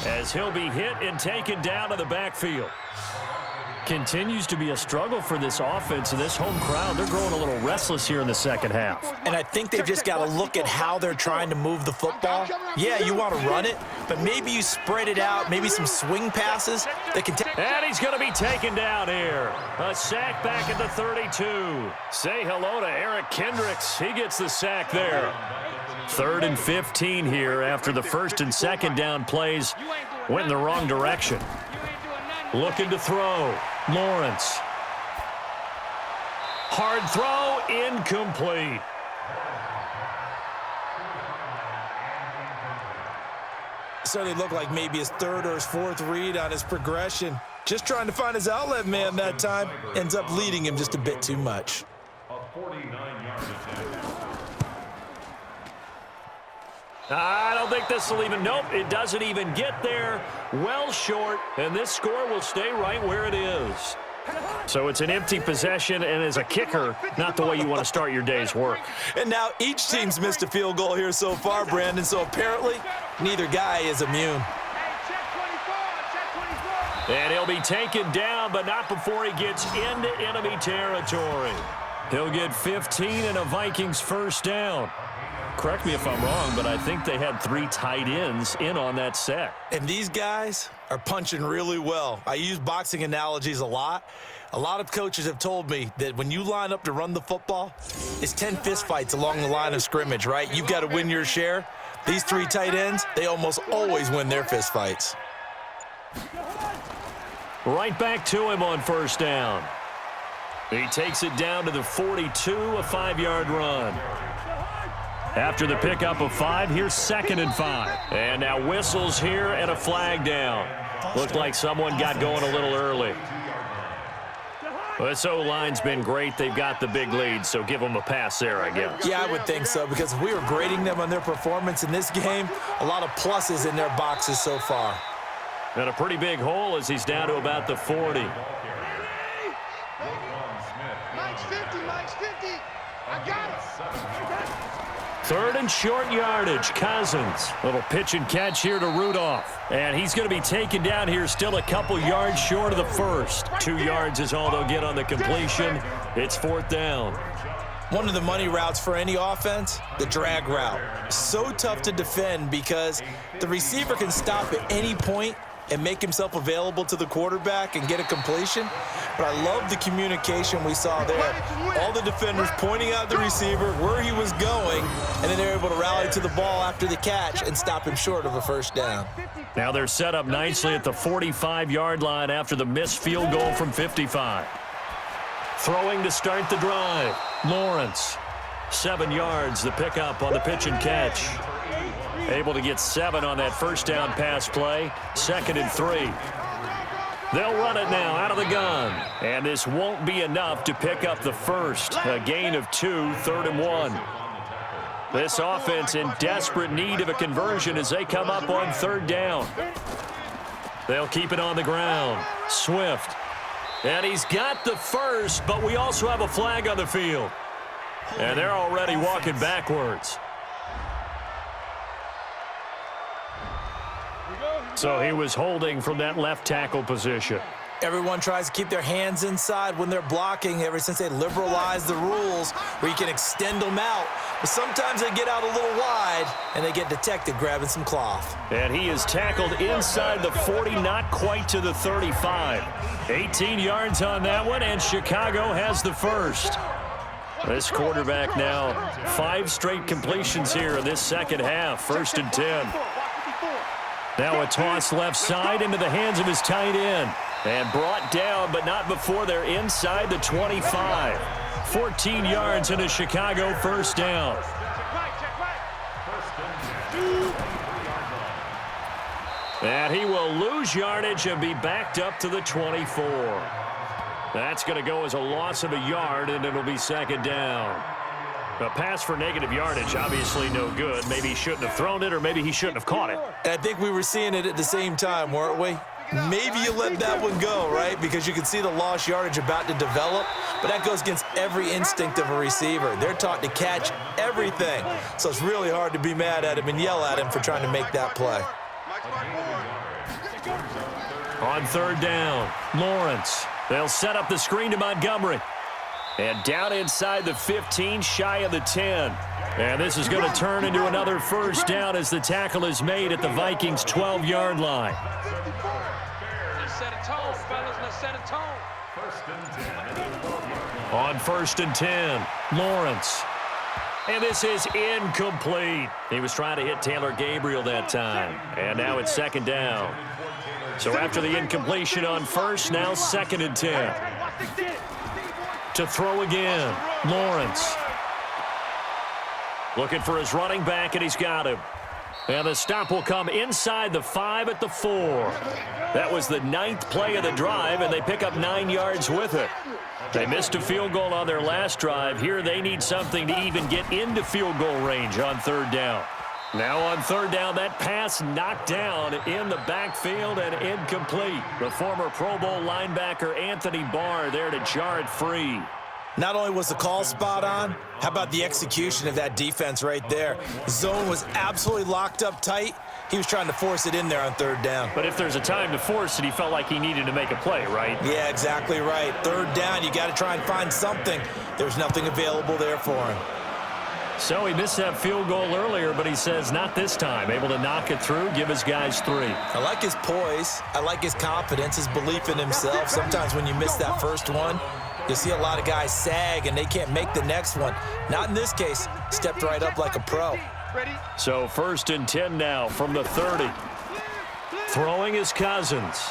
as he'll be hit and taken down to the backfield. Continues to be a struggle for this offense and this home crowd. They're growing a little restless here in the second half. And I think they've just got to look at how they're trying to move the football. Yeah, you want to run it, but maybe you spread it out, maybe some swing passes that can take. And he's going to be taken down here. A sack back at the 32. Say hello to Eric Kendricks. He gets the sack there. 3rd and 15 here after the first and second down plays went in the wrong direction. Looking to throw. Lawrence. Hard throw, incomplete. So they look like maybe his 3rd or his 4th read on his progression. Just trying to find his outlet man that time. Ends up leading him just a bit too much. I don't think this will even, nope, it doesn't even get there. Well short, and this score will stay right where it is. So it's an empty possession, and as a kicker, not the way you want to start your day's work. And now each team's missed a field goal here so far, Brandon, so apparently neither guy is immune. And he'll be taken down, but not before he gets into enemy territory. He'll get 15 and a Vikings first down. Correct me if I'm wrong, but I think they had 3 tight ends in on that set. And these guys are punching really well. I use boxing analogies a lot. A lot of coaches have told me that when you line up to run the football, it's 10 fistfights along the line of scrimmage, right? You've got to win your share. These 3 tight ends, they almost always win their fistfights. Right back to him on first down. He takes it down to the 42, a 5-yard run. After the pickup of 5, here's 2nd and 5. And now whistles here and a flag down. Looked like someone got going a little early. This O-line's been great. They've got the big lead, so give them a pass there, I guess. Yeah, I would think so, because if we were grading them on their performance in this game, a lot of pluses in their boxes so far. And a pretty big hole as he's down to about the 40. Mike's 50, Mike's 50. I got it. 3rd and short yardage. Cousins. Little pitch and catch here to Rudolph. And he's going to be taken down here still a couple yards short of the first. 2 yards is all they'll get on the completion. It's 4th down. One of the money routes for any offense, the drag route. So tough to defend because the receiver can stop at any point and make himself available to the quarterback and get a completion. But I love the communication we saw there. All the defenders pointing out the receiver, where he was going, and then they're able to rally to the ball after the catch and stop him short of a first down. Now they're set up nicely at the 45-yard line after the missed field goal from 55. Throwing to start the drive. Lawrence. 7 yards, the pickup on the pitch and catch. Able to get 7 on that first down pass play. 2nd and 3. They'll run it now out of the gun. And this won't be enough to pick up the first. A gain of 2, 3rd and 1. This offense in desperate need of a conversion as they come up on 3rd down. They'll keep it on the ground. Swift. And he's got the first, but we also have a flag on the field. And they're already walking backwards. So he was holding from that left tackle position. Everyone tries to keep their hands inside when they're blocking ever since they liberalized the rules where you can extend them out. But sometimes they get out a little wide and they get detected grabbing some cloth. And he is tackled inside the 40, not quite to the 35. 18 yards on that one, and Chicago has the first. This quarterback now 5 straight completions here in this second half. 1st and 10. Now a toss left side into the hands of his tight end. And brought down, but not before they're inside the 25. 14 yards and a Chicago first down. And he will lose yardage and be backed up to the 24. That's going to go as a loss of a yard, and it'll be 2nd down. A pass for negative yardage, obviously no good. Maybe he shouldn't have thrown it, or maybe he shouldn't have caught it. And I think we were seeing it at the same time, weren't we? maybe you let that one go, right? Because you can see the lost yardage about to develop, but that goes against every instinct of a receiver. They're taught to catch everything, so it's really hard to be mad at him and yell at him for trying to make that play. On third down, Lawrence. They'll set up the screen to Montgomery. And down inside the 15, shy of the 10. And this is going to turn into another first down as the tackle is made at the Vikings' 12-yard line. Let's set a tone, fellas. Let's set a tone. On first and 10, Lawrence. And this is incomplete. He was trying to hit Taylor Gabriel that time. And now it's second down. So after the incompletion on first, now second and 10. To throw again, Lawrence. Looking for his running back, and he's got him. And the stop will come inside the 5 at the 4. That was the 9th play of the drive, and they pick up 9 yards with it. They missed a field goal on their last drive. Here they need something to even get into field goal range on third down. Now on third down, that pass knocked down in the backfield and incomplete. The former Pro Bowl linebacker Anthony Barr there to jar it free. Not only was the call spot on, how about the execution of that defense right there? Zone was absolutely locked up tight. He was trying to force it in there on third down. But if there's a time to force it, he felt like he needed to make a play, right? Yeah, exactly right. Third down, you got to try and find something. There's nothing available there for him. So he missed that field goal earlier, but he says not this time. Able to knock it through, give his guys 3. I like his poise. I like his confidence, his belief in himself. Sometimes when you miss that first one, you see a lot of guys sag and they can't make the next one. Not in this case. Stepped right up like a pro. So first and 10 now from the 30. Throwing is Cousins.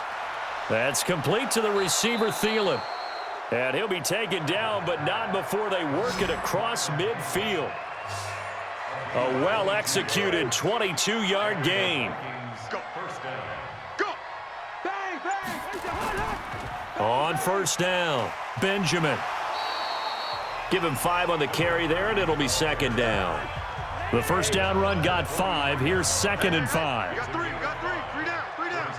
That's complete to the receiver, Thielen. And he'll be taken down, but not before they work it across midfield. A well-executed 22-yard gain. On first down, Benjamin. Give him 5 on the carry there, and it'll be second down. The first down run got 5. Here's second and 5. Got 3, 3 down, 3 down.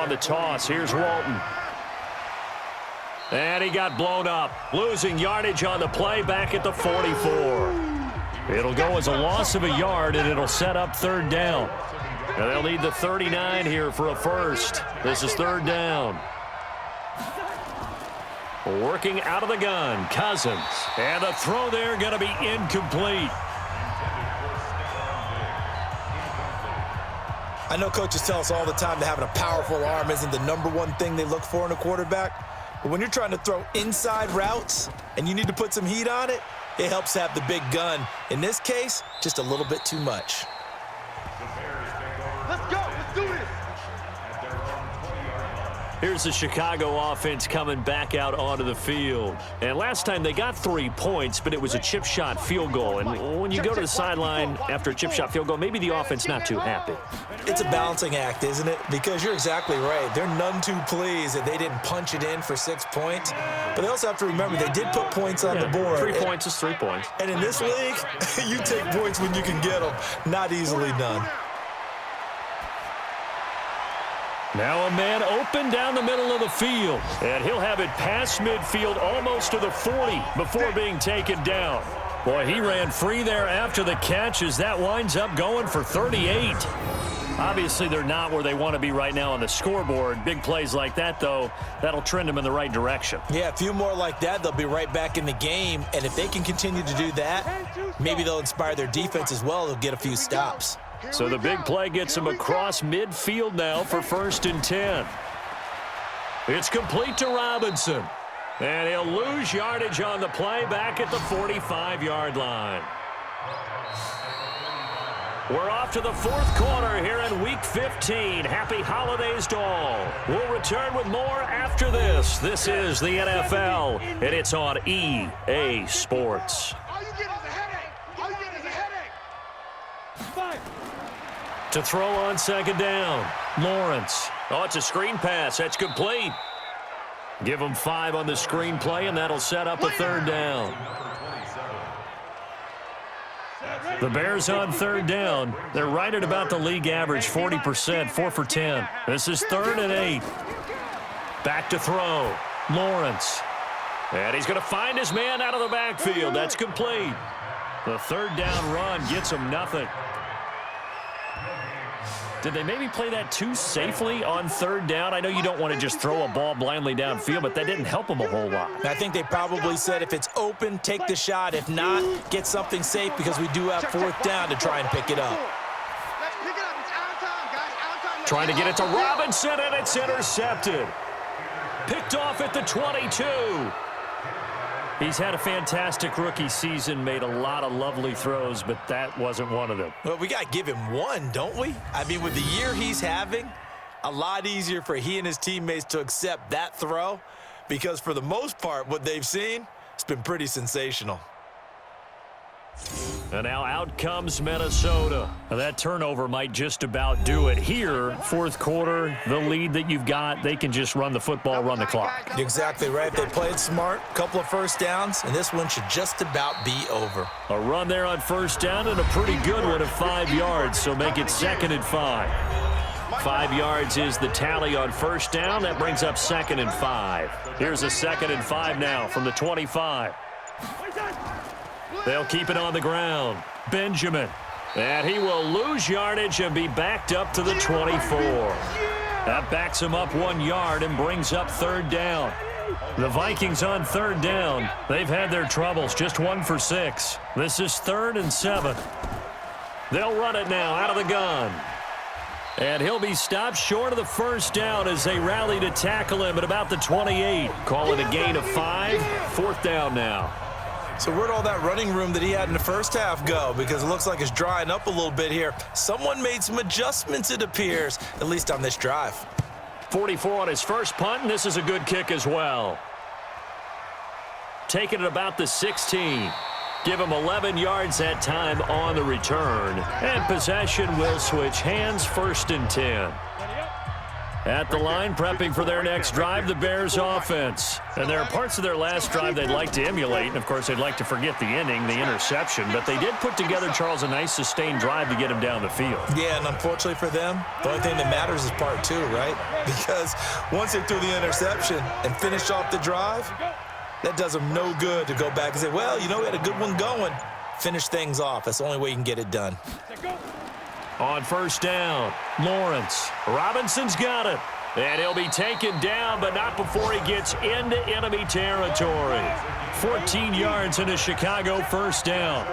On the toss, here's Walton. And he got blown up. Losing yardage on the play back at the 44. It'll go as a loss of a yard, and it'll set up third down. And they'll need the 39 here for a first. This is third down. Working out of the gun, Cousins. And the throw there going to be incomplete. I know coaches tell us all the time that having a powerful arm isn't the number one thing they look for in a quarterback. But when you're trying to throw inside routes and you need to put some heat on it, it helps have the big gun. In this case, just a little bit too much. Let's go. Let's do this. Here's the Chicago offense coming back out onto the field. And last time they got 3 points, but it was a chip shot field goal. And when you go to the sideline after a chip shot field goal, maybe the offense not too happy. It's a balancing act, isn't it? Because you're exactly right. They're none too pleased that they didn't punch it in for 6 points. But they also have to remember they did put points on the board. 3 points is 3 points. And in this league, you take points when you can get them. Not easily done. Now a man open down the middle of the field. And he'll have it past midfield almost to the 40 before being taken down. Boy, he ran free there after the catch as that winds up going for 38. Obviously, they're not where they want to be right now on the scoreboard. Big plays like that, though, that'll trend them in the right direction. Yeah, a few more like that, they'll be right back in the game. And if they can continue to do that, maybe they'll inspire their defense as well. They'll get a few stops. So the big play gets him across midfield now for first and 10. It's complete to Robinson. And he'll lose yardage on the play back at the 45-yard line. We're off to the fourth quarter here in Week 15. Happy holidays to all. We'll return with more after this. This is the NFL, and it's on EA Sports. All you get is a headache. All you get is a headache. To throw on second down, Lawrence. Oh, it's a screen pass. That's complete. Give him 5 on the screen play, and that'll set up a third down. The Bears on third down. They're right at about the league average, 40%, 4 for 10. This is 3rd and 8. Back to throw. Lawrence. And he's going to find his man out of the backfield. That's complete. The 3rd down run gets him nothing. Did they maybe play that too safely on 3rd down? I know you don't want to just throw a ball blindly downfield, but that didn't help them a whole lot. I think they probably said if it's open, take the shot. If not, get something safe because we do have 4th down to try and pick it up. Let's pick it up. It's out time, guys. Out time. Trying to get it to Robinson, and it's intercepted. Picked off at the 22. He's had a fantastic rookie season, made a lot of lovely throws, but that wasn't one of them. Well, we got to give him one, don't we? I mean, with the year he's having, a lot easier for he and his teammates to accept that throw because for the most part, what they've seen, it's been pretty sensational. And now out comes Minnesota. That turnover might just about do it. Here, 4th quarter, the lead that you've got, they can just run the football, run the clock. Exactly right. They played smart, couple of 1st downs, and this one should just about be over. A run there on 1st down and a pretty good one of 5 yards, so make it 2nd and 5. 5 yards is the tally on 1st down. That brings up 2nd and 5. Here's a 2nd and 5 now from the 25. They'll keep it on the ground. Benjamin. And he will lose yardage and be backed up to the 24. That backs him up 1 yard and brings up 3rd down. The Vikings on 3rd down. They've had their troubles, just 1 for 6. This is 3rd and 7. They'll run it now out of the gun. And he'll be stopped short of the 1st down as they rally to tackle him at about the 28. Call it a gain of 5. 4th down now. So where'd all that running room that he had in the 1st half go? Because it looks like it's drying up a little bit here. Someone made some adjustments, it appears, at least on this drive. 44 on his first punt, and this is a good kick as well. Taking it about the 16. Give him 11 yards that time on the return. And possession will switch hands, 1st and 10. At the line, prepping for their next drive, the Bears offense. And there are parts of their last drive they'd like to emulate. And, of course, they'd like to forget the ending, the interception. But they did put together, Charles, a nice sustained drive to get him down the field. Yeah, and unfortunately for them, the only thing that matters is part 2, right? Because once they threw the interception and finished off the drive, that does them no good to go back and say, well, you know, we had a good one going. Finish things off. That's the only way you can get it done. On 1st down, Lawrence. Robinson's got it. And he'll be taken down, but not before he gets into enemy territory. 14 yards in a Chicago 1st down.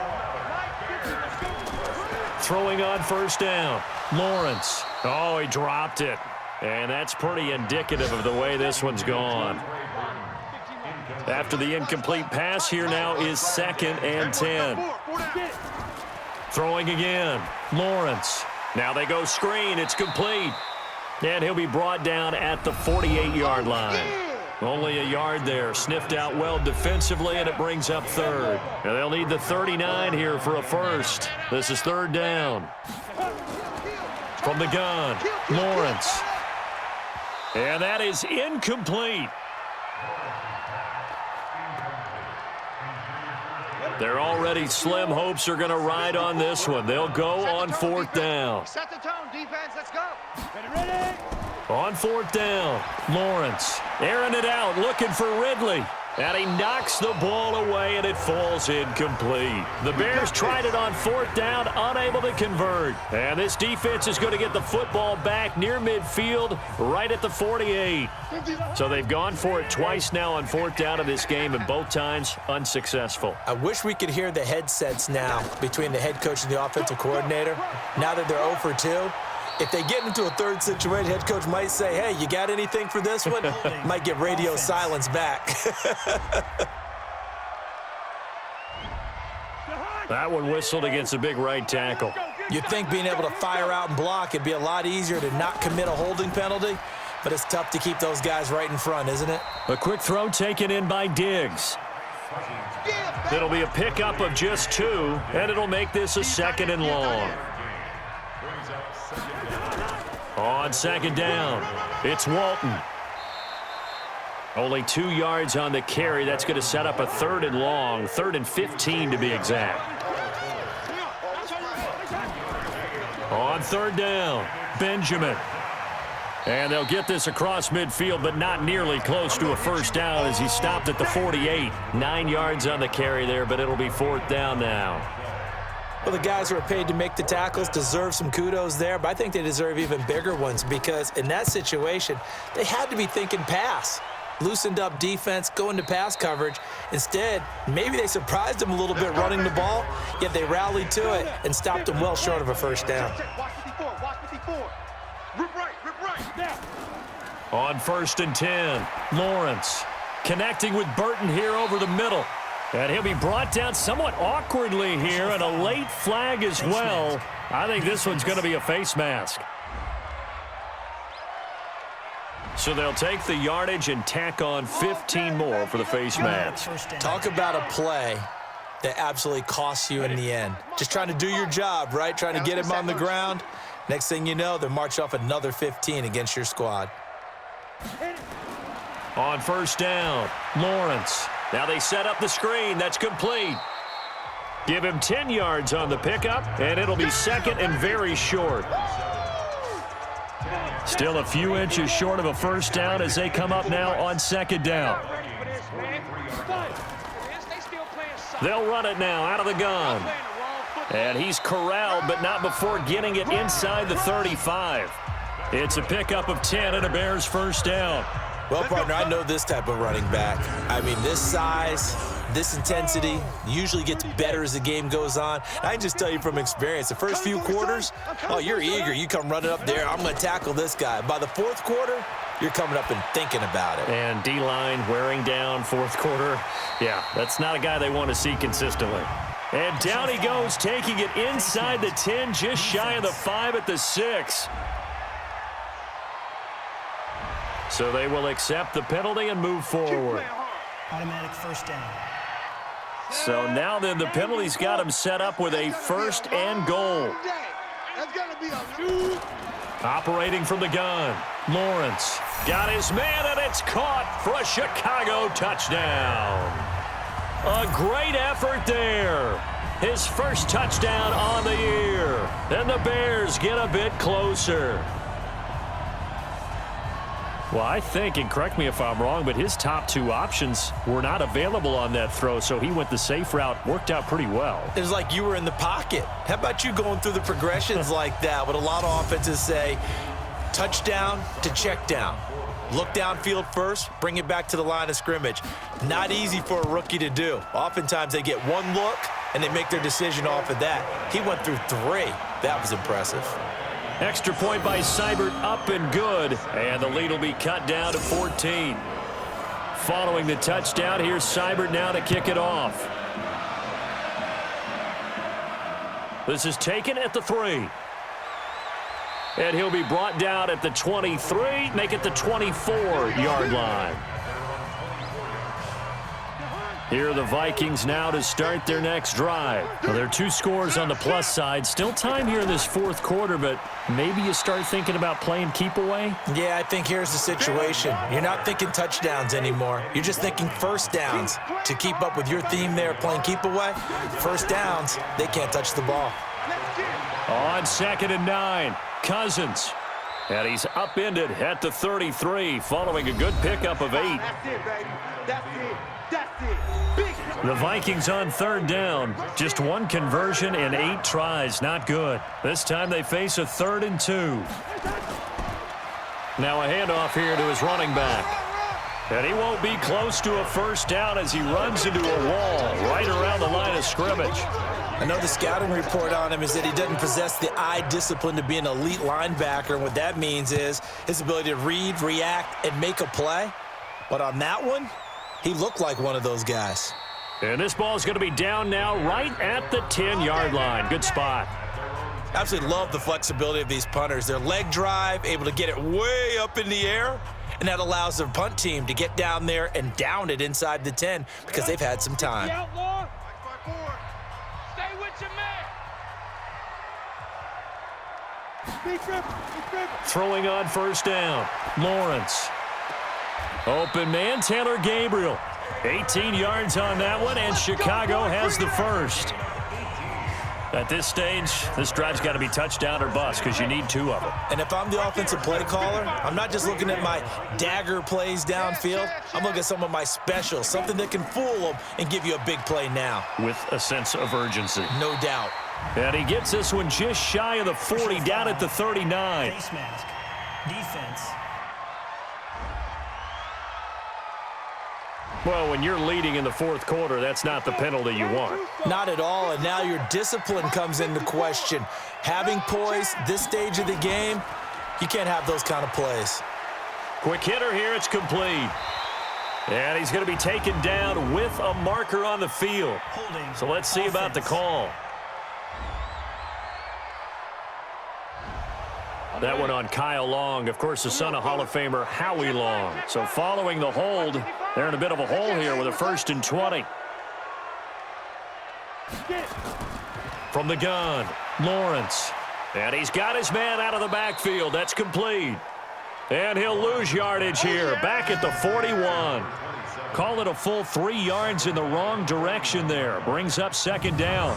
Throwing on 1st down, Lawrence. Oh, he dropped it. And that's pretty indicative of the way this one's gone. After the incomplete pass, here now is 2nd and 10. Throwing again, Lawrence. Now they go screen. It's complete. And he'll be brought down at the 48-yard line. Only a yard there. Sniffed out well defensively, and it brings up 3rd. And they'll need the 39 here for a 1st. This is 3rd down. From the gun, Lawrence. And that is incomplete. They're already slim hopes are going to ride on this one. They'll go on 4th down. Set the tone, defense. Let's go. Ready. On 4th down, Lawrence airing it out, looking for Ridley. And he knocks the ball away, and it falls incomplete. The Bears tried it on 4th down, unable to convert. And this defense is going to get the football back near midfield, right at the 48. So they've gone for it twice now on 4th down in this game, and both times unsuccessful. I wish we could hear the headsets now between the head coach and the offensive coordinator. Now that they're 0 for 2. If they get into a 3rd situation, head coach might say, hey, you got anything for this one? Might get radio silence back. That one whistled against a big right tackle. You'd think being able to fire out and block, it'd be a lot easier to not commit a holding penalty, but it's tough to keep those guys right in front, isn't it? A quick throw taken in by Diggs. It'll be a pickup of just 2, and it'll make this a 2nd and long. On 2nd down, it's Walton. Only 2 yards on the carry. That's going to set up a 3rd and long, 3rd and 15 to be exact. third down. Benjamin. And they'll get this across midfield, but not nearly close to a first down as he stopped at the 48. 9 yards on the carry there, but it'll be fourth down now. Well, the guys who are paid to make the tackles deserve some kudos there, but I think they deserve even bigger ones because in that situation, they had to be thinking pass. Loosened up defense, going to pass coverage. Instead, maybe they surprised them a little bit running the ball, yet they rallied to it and stopped them well short of a first down. On 1st and 10, Lawrence connecting with Burton here over the middle. And he'll be brought down somewhat awkwardly here, and a late flag as well. I think this one's going to be a face mask. So they'll take the yardage and tack on 15 more for the face mask. Talk about a play that absolutely costs you in the end. Just trying to do your job, right? Trying to get him on the ground. Next thing you know, they're marching off another 15 against your squad. On 1st down, Lawrence. Now they set up the screen. That's complete. Give him 10 yards on the pickup, and it'll be second and very short. Still a few inches short of a first down as they come up now on 2nd down. They'll run it now out of the gun. And he's corralled, but not before getting it inside the 35. It's a pickup of 10 and a Bears first down. Well, partner, I know this type of running back. I mean, this size, this intensity usually gets better as the game goes on. I can just tell you from experience, the first few quarters, oh, you're eager. You come running up there, I'm going to tackle this guy. By the 4th quarter, you're coming up and thinking about it. And D-line wearing down 4th quarter. Yeah, that's not a guy they want to see consistently. And down he goes, taking it inside the 10, just shy of the 5 at the 6. So they will accept the penalty and move forward. Automatic first down. So now then the penalty's got him set up with a 1st and goal. Operating from the gun, Lawrence got his man, and it's caught for a Chicago touchdown. A great effort there. His first touchdown on the year. And the Bears get a bit closer. Well, I think, and correct me if I'm wrong, but his top 2 options were not available on that throw, so he went the safe route. Worked out pretty well. It was like you were in the pocket. How about you going through the progressions like that? What a lot of offenses say, touchdown to check down. Look downfield first, bring it back to the line of scrimmage. Not easy for a rookie to do. Oftentimes they get one look, and they make their decision off of that. He went through 3. That was impressive. Extra point by Seibert, up and good. And the lead will be cut down to 14. Following the touchdown, here's Seibert now to kick it off. This is taken at the 3. And he'll be brought down at the 23, make it the 24-yard line. Here are the Vikings now to start their next drive. Well, there are 2 scores on the plus side. Still time here in this 4th quarter, but maybe you start thinking about playing keep away? Yeah, I think here's the situation. You're not thinking touchdowns anymore. You're just thinking first downs. To keep up with your theme there, playing keep away, first downs, they can't touch the ball. On 2nd and 9, Cousins. And he's upended at the 33 following a good pickup of 8. That's it, baby. That's it. That's it. The Vikings on 3rd down. Just 1 conversion and 8 tries. Not good. This time they face a 3rd and 2. Now a handoff here to his running back. And he won't be close to a first down as he runs into a wall right around the line of scrimmage. I know the scouting report on him is that he doesn't possess the eye discipline to be an elite linebacker. And what that means is his ability to read, react, and make a play. But on that one, he looked like one of those guys. And this ball is going to be down now right at the 10-yard line. Good spot. Absolutely love the flexibility of these punters. Their leg drive, able to get it way up in the air, and that allows their punt team to get down there and down it inside the 10 because they've had some time. Stay with your man. Throwing on 1st down, Lawrence. Open man, Taylor Gabriel. 18 yards on that one, and Chicago has the first. At this stage, this drive's got to be touchdown or bust because you need 2 of them. And if I'm the offensive play caller, I'm not just looking at my dagger plays downfield. I'm looking at some of my specials, something that can fool them and give you a big play now. With a sense of urgency. No doubt. And he gets this one just shy of the 40, down at the 39. Face mask. Defense. Well, when you're leading in the 4th quarter, that's not the penalty you want. Not at all, and now your discipline comes into question. Having poise this stage of the game, you can't have those kind of plays. Quick hitter here, it's complete. And he's going to be taken down with a marker on the field. Holding. So let's see about the call. That one on Kyle Long, of course, the son of Hall of Famer Howie Long. So following the hold, they're in a bit of a hole here with a 1st and 20. From the gun, Lawrence. And he's got his man out of the backfield. That's complete. And he'll lose yardage here, back at the 41. Call it a full 3 yards in the wrong direction there. Brings up 2nd down.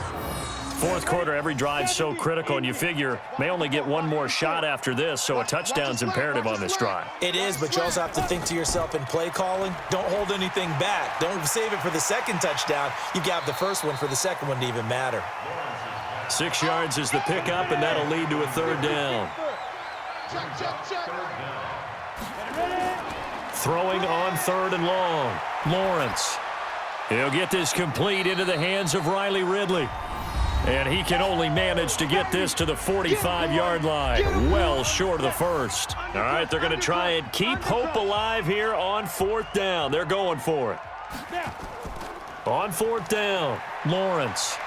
4th quarter, every drive's so critical, and you figure may only get 1 more shot after this, so a touchdown's imperative on this drive. It is, but you also have to think to yourself in play calling, don't hold anything back. Don't save it for the 2nd touchdown. You got the 1st one for the 2nd one to even matter. 6 yards is the pickup, and that'll lead to a 3rd down. Throwing on 3rd and long. Lawrence. He'll get this complete into the hands of Riley Ridley. And he can only manage to get this to the 45-yard line, well short of the 1st. All right, they're going to try and keep hope alive here on 4th down. They're going for it. On 4th down, Lawrence.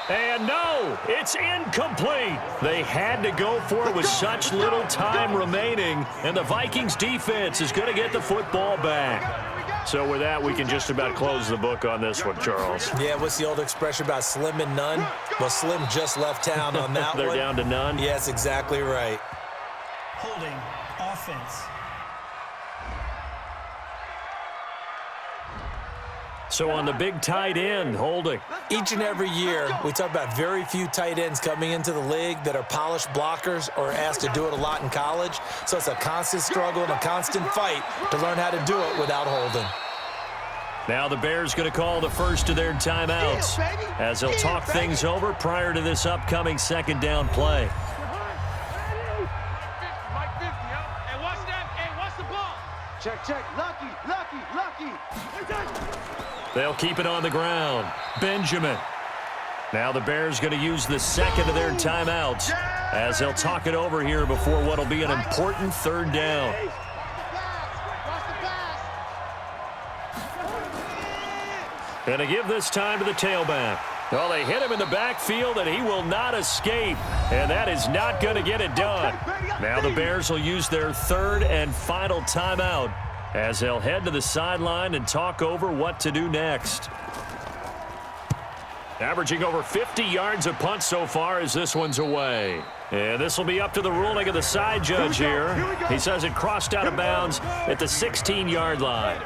And no, it's incomplete. They had to go for it with such little time remaining, and the Vikings defense is going to get the football back. So with that, we can just about close the book on this one, Charles. Yeah, what's the old expression about slim and none? Well, Slim just left town on that They're one. down to none? Yes, exactly right. Holding. Offense. So on the big tight end, holding. Each and every year, we talk about very few tight ends coming into the league that are polished blockers or asked to do it a lot in college. So it's a constant struggle and a constant fight to learn how to do it without holding. Now the Bears going to call the first of their timeouts as they'll talk things over prior to this upcoming 2nd down play. Check. Lucky. They'll keep it on the ground. Benjamin. Now the Bears going to use the 2nd of their timeouts as they'll talk it over here before what will be an important 3rd down. Going to give this time to the tailback. Well, they hit him in the backfield, and he will not escape. And that is not going to get it done. Now the Bears will use their 3rd and final timeout as they'll head to the sideline and talk over what to do next. Averaging over 50 yards a punt so far as this one's away. And this will be up to the ruling of the side judge here. He says it crossed out of bounds at the 16-yard line.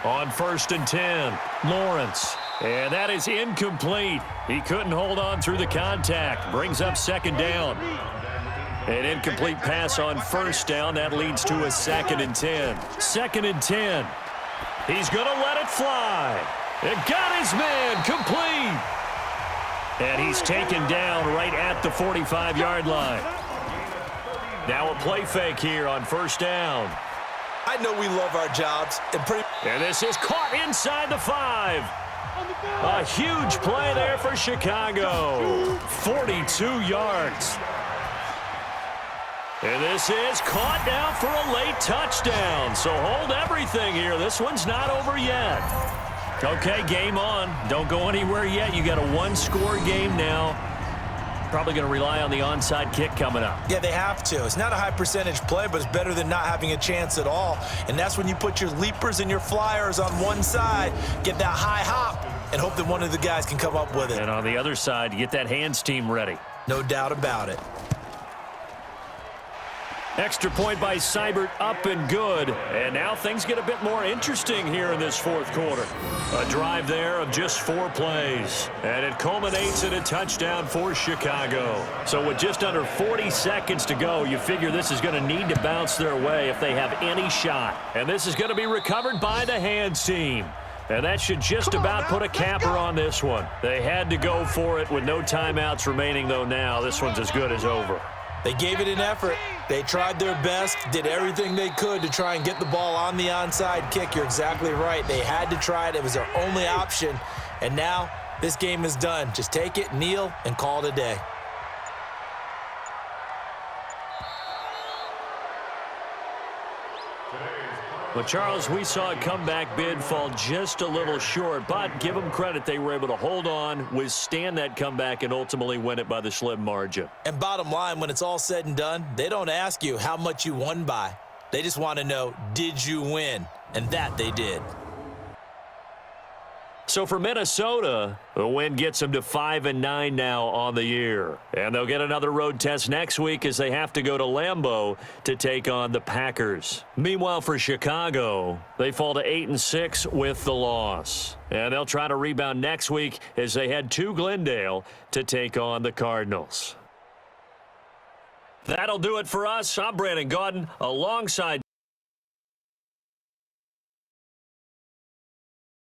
On 1st and 10, Lawrence. And that is incomplete. He couldn't hold on through the contact. Brings up 2nd down. An incomplete pass on 1st down. That leads to a 2nd and 10. 2nd and 10. He's going to let it fly. It got his man complete. And he's taken down right at the 45-yard line. Now a play fake here on 1st down. I know we love our jobs. And this is caught inside the 5. A huge play there for Chicago. 42 yards. And this is caught now for a late touchdown. So hold everything here. This one's not over yet. Okay, game on. Don't go anywhere yet. You got a 1-score game now. Probably going to rely on the onside kick coming up. Yeah, they have to. It's not a high percentage play, but it's better than not having a chance at all. And that's when you put your leapers and your flyers on one side, get that high hop, and hope that one of the guys can come up with it. And on the other side, you get that hands team ready. No doubt about it. Extra point by Seibert, up and good. And now things get a bit more interesting here in this fourth quarter. A drive there of just 4 plays. And it culminates in a touchdown for Chicago. So with just under 40 seconds to go, you figure this is going to need to bounce their way if they have any shot. And this is going to be recovered by the hands team. And that should just about put a capper on this one. They had to go for it with no timeouts remaining, though now this one's as good as over. They gave it an effort. They tried their best, did everything they could to try and get the ball on the onside kick. You're exactly right. They had to try it. It was their only option. And now this game is done. Just take it, kneel, and call it a day. Well, Charles, we saw a comeback bid fall just a little short, but give them credit. They were able to hold on, withstand that comeback, and ultimately win it by the slim margin. And bottom line, when it's all said and done, they don't ask you how much you won by. They just want to know, did you win? And that they did. So for Minnesota, the win gets them to 5-9 now on the year. And they'll get another road test next week as they have to go to Lambeau to take on the Packers. Meanwhile, for Chicago, they fall to 8-6 with the loss. And they'll try to rebound next week as they head to Glendale to take on the Cardinals. That'll do it for us. I'm Brandon Gaudin alongside